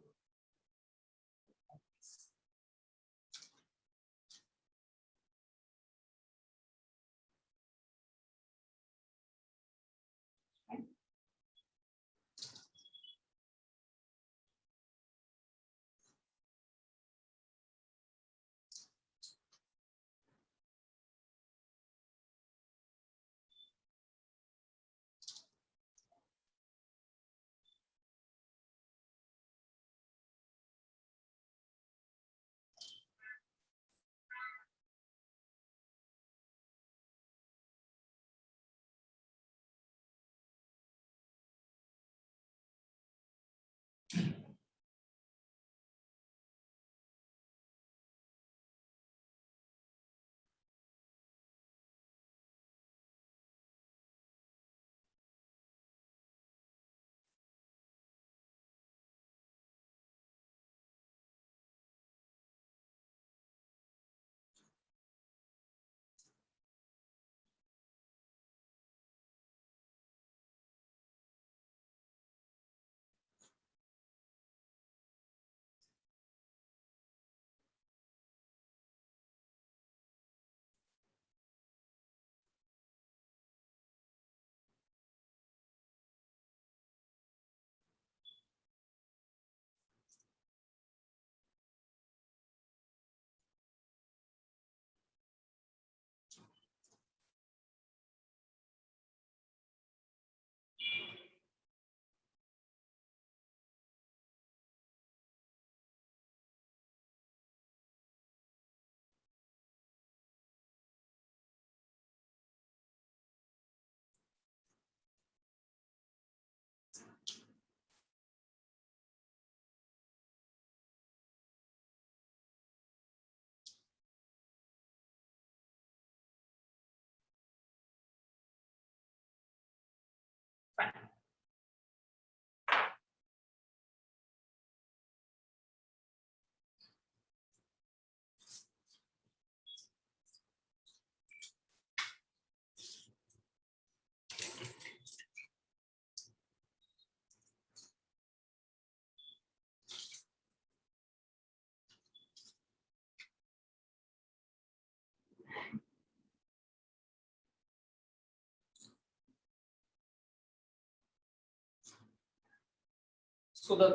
[SPEAKER 1] So the,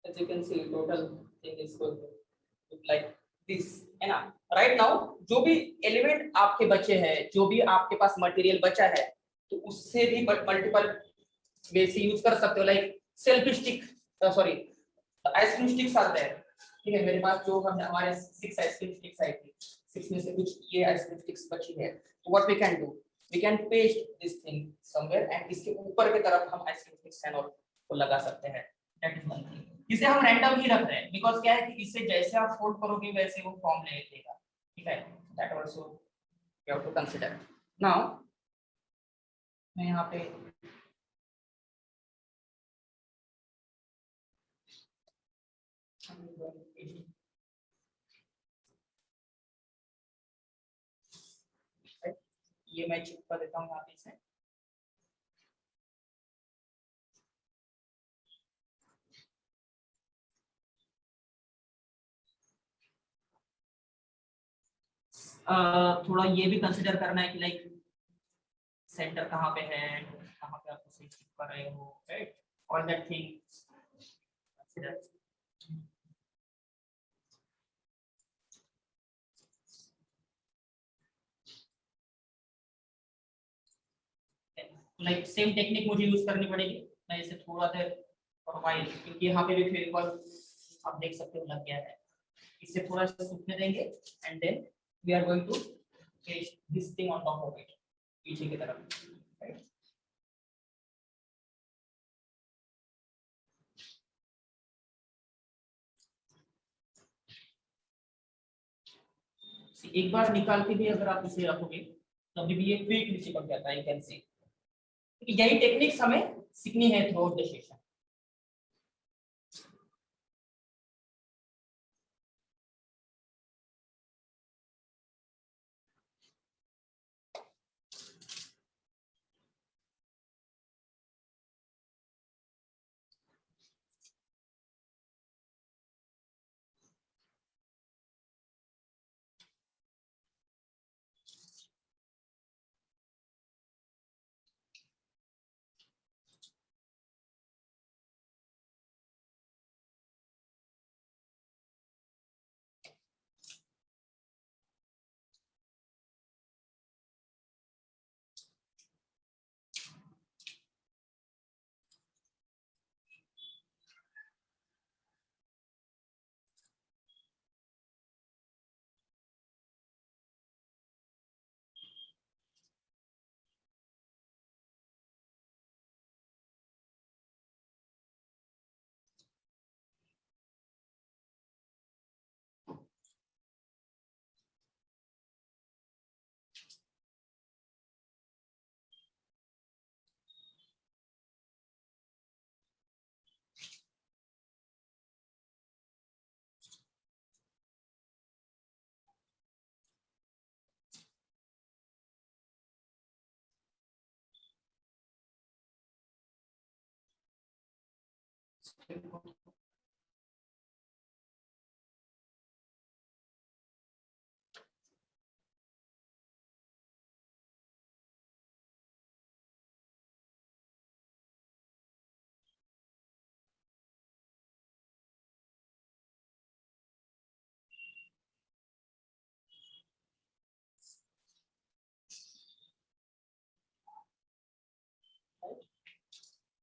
[SPEAKER 1] as you can see, total thing is going to look like this, है ना? Right now जो भी एलिमेंट आपके बचे हैं, जो भी आपके पास मटेरियल बचा है, तो उससे भी मल्टीपल वे से यूज कर सकते हो, like selfie stick, sorry ice cream sticks आते हैं, ठीक है? मेरे पास जो हम हमारे 6 आइसक्रीम स्टिक्स आई थी, 6 में से कुछ ये आइसक्रीम स्टिक्स बची है, तो what we can do, we can paste this thing somewhere and इसके ऊपर की तरफ हम आइसक्रीम स्टिक्स एंड को लगा सकते हैं। That is one thing. इसे हम रैंडम ही रख रहे हैं बिकॉज़ क्या है कि इससे जैसे आप फोल्ड करोगे वैसे वो फॉर्म ले लेगा, ठीक है? That also you have to consider. Now मैं यहाँ पे ये मैं चिपका देता हूँ यहाँ पे से। थोड़ा ये भी कंसीडर करना है कि लाइक सेंटर कहाँ पे है, कहाँ पे आप उसे चिप कर रहे हो, right? All that thing consider. Like same technique मुझे यूज करनी पड़ेगी। मैं इसे थोड़ा देर प्रोफाइल, क्योंकि यहाँ पे भी फेविकॉल आप देख सकते हो लग गया है, इसे थोड़ा सा सूखने देंगे and then we are going to paste this thing on top of it, पीछे की तरफ, राइट? एक बार निकाल के भी अगर आप इसे रखोगे तभी भी ये क्विक चिपक जाता है, यू कैन सी। यही टेक्निक्स हमें सीखनी है throughout the session.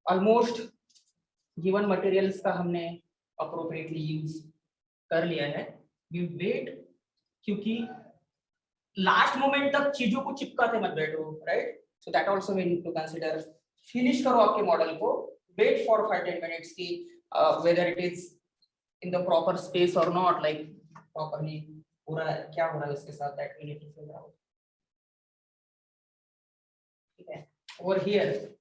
[SPEAKER 1] Almost given materials का हमने अप्रोप्रिएटली यूज कर लिया है। वी वेट, क्योंकि लास्ट मोमेंट तक चीजों को चिपकाते मत बैठो, right? So that also we need to consider. Finish करो आपके मॉडल को, वेट फॉर 5-10 मिनट्स की whether it is in the proper space और नॉट, लाइक प्रॉपर्ली पूरा क्या हो रहा है उसके साथ, that we need to figure out, ठीक है? Over here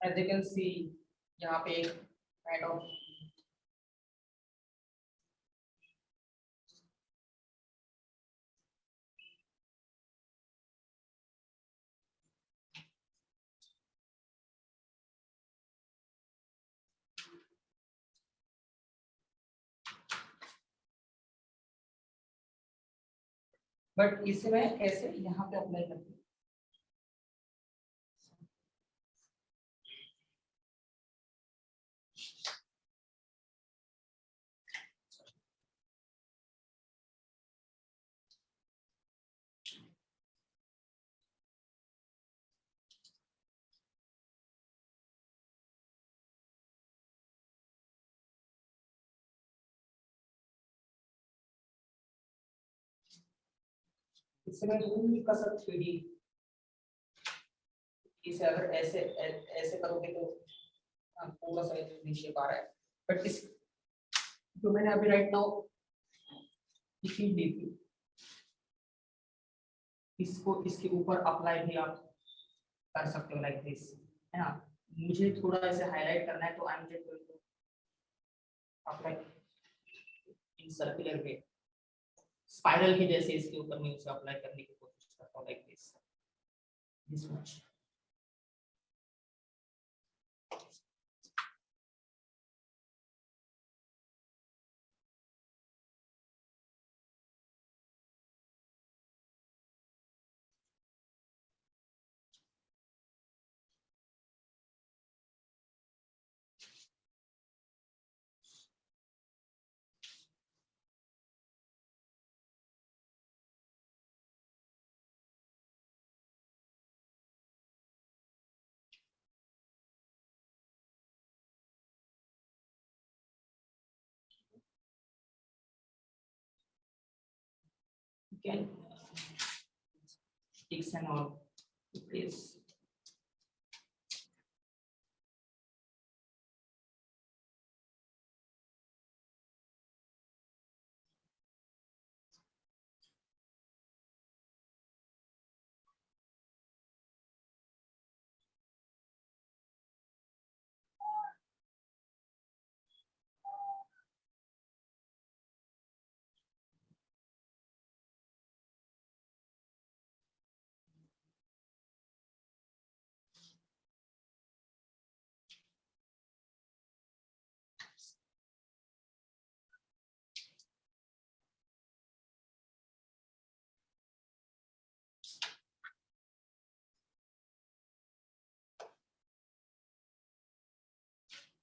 [SPEAKER 1] as you can see यहाँ पे एक kind of बट इसे मैं कैसे यहाँ पे अप्लाई करती हूँ। इसे मैं का सब 3D, इसे अगर ऐसे ऐसे करोगे तो पूरा सा नीचे आ रहा है, बट इस जो मैंने अभी राइट नाउ इसी दी इसको इसके ऊपर अप्लाई भी आप कर सकते हो लाइक दिस, है ना। मुझे थोड़ा ऐसे हाईलाइट करना है तो I am just going to apply in circular way, spiral के जैसे इसके ऊपर मैं उसे अप्लाई करने की कोशिश करता हूँ like this much. Can sticks and all place.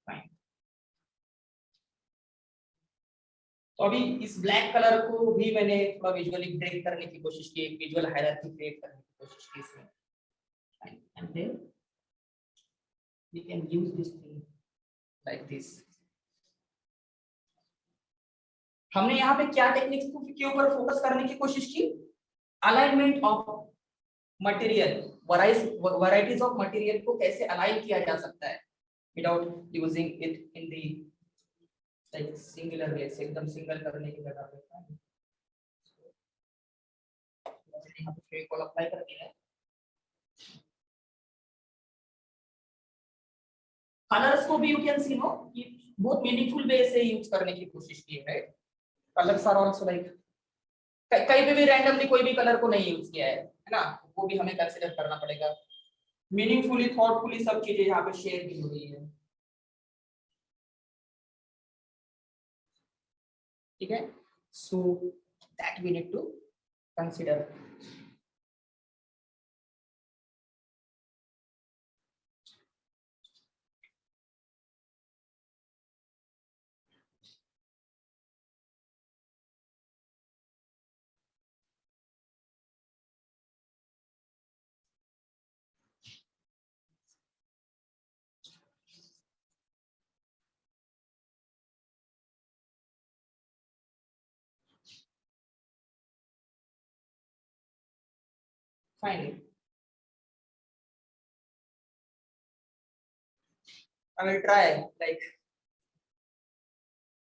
[SPEAKER 1] Fine. तो अभी इस ब्लैक कलर को भी मैंने थोड़ा विजुअली ब्रेक करने की कोशिश की, एक विजुअल हायरार्की क्रिएट करने की कोशिश की इसमें, and then we can use this thing like this. हमने यहाँ पे क्या टेक्निक्स के ऊपर फोकस करने की कोशिश की, alignment of material, varieties of material को कैसे अलाइन किया जा सकता है without using it in the like singular way, एकदम सिंगल करने की जगह पे यहाँ पे फेविकॉल अप्लाई कर दिया है। कलर्स को भी यू कैन सी नो कि बहुत मीनिंगफुल वे से यूज करने की कोशिश की है, right. Colours are also like कहीं पे भी रैंडमली कोई भी कलर को नहीं यूज किया है ना, वो भी हमें कंसीडर करना पड़ेगा। मीनिंगफुली, थॉटफुली सब चीजें यहाँ पे शेयर की हो रही है, ठीक है। So that we need to consider. Finally, I will try like,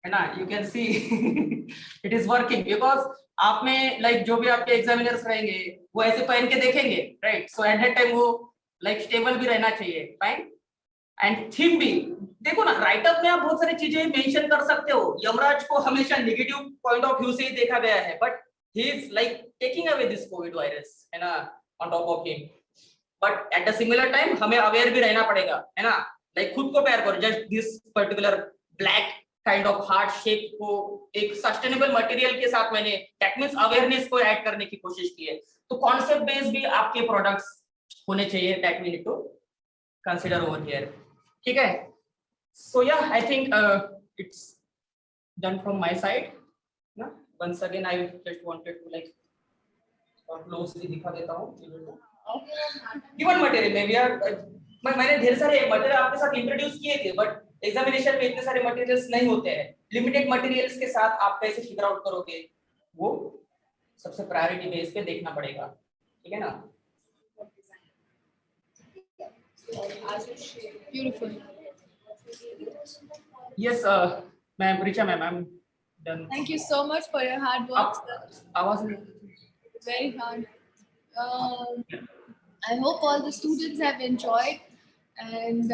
[SPEAKER 1] है ना, you can see it is working because आप में like जो भी आपके एग्जामिनर्स रहेंगे वो ऐसे पहन के देखेंगे, right. So eight that time वो लाइक स्टेबल भी रहना चाहिए, फाइन। एंड थीम भी देखो ना, राइटअप में आप बहुत सारी चीजें मेंशन कर सकते हो। यमराज को हमेशा नेगेटिव पॉइंट ऑफ व्यू से ही देखा गया है, but he is like taking away this Covid virus, है ना, on top of him. But at the similar time हमें अवेयर भी रहना पड़ेगा, है ना, लाइक खुद को प्यार करो, just this particular black kind of heart shape को एक सस्टेनेबल मटेरियल के साथ मैंने दैट मींस अवेयरनेस को ऐड करने की कोशिश की है। तो कॉन्सेप्ट बेस्ड भी आपके प्रोडक्ट्स होने चाहिए, that we need to consider over here. ठीक है, so ya I think it's done from my side ना। Once again I just wanted to like और क्लोजली दिखा देता हूँ चीजों को। गिवन मटेरियल में वी आर, मैंने ढेर सारे मटेरियल आपके साथ इंट्रोड्यूस किए थे, बट एग्जामिनेशन में इतने सारे मटेरियल्स नहीं होते हैं। लिमिटेड मटेरियल्स के साथ आप कैसे फिगर आउट करोगे, वो सबसे प्रायोरिटी बेस पे देखना पड़ेगा। ठीक है ना।
[SPEAKER 3] Beautiful.
[SPEAKER 1] Yes ma'am, Richa ma'am, I am done.
[SPEAKER 3] Thank you so much for your hard work, sir.
[SPEAKER 1] आवाज
[SPEAKER 3] Very hard. I hope all the students have enjoyed and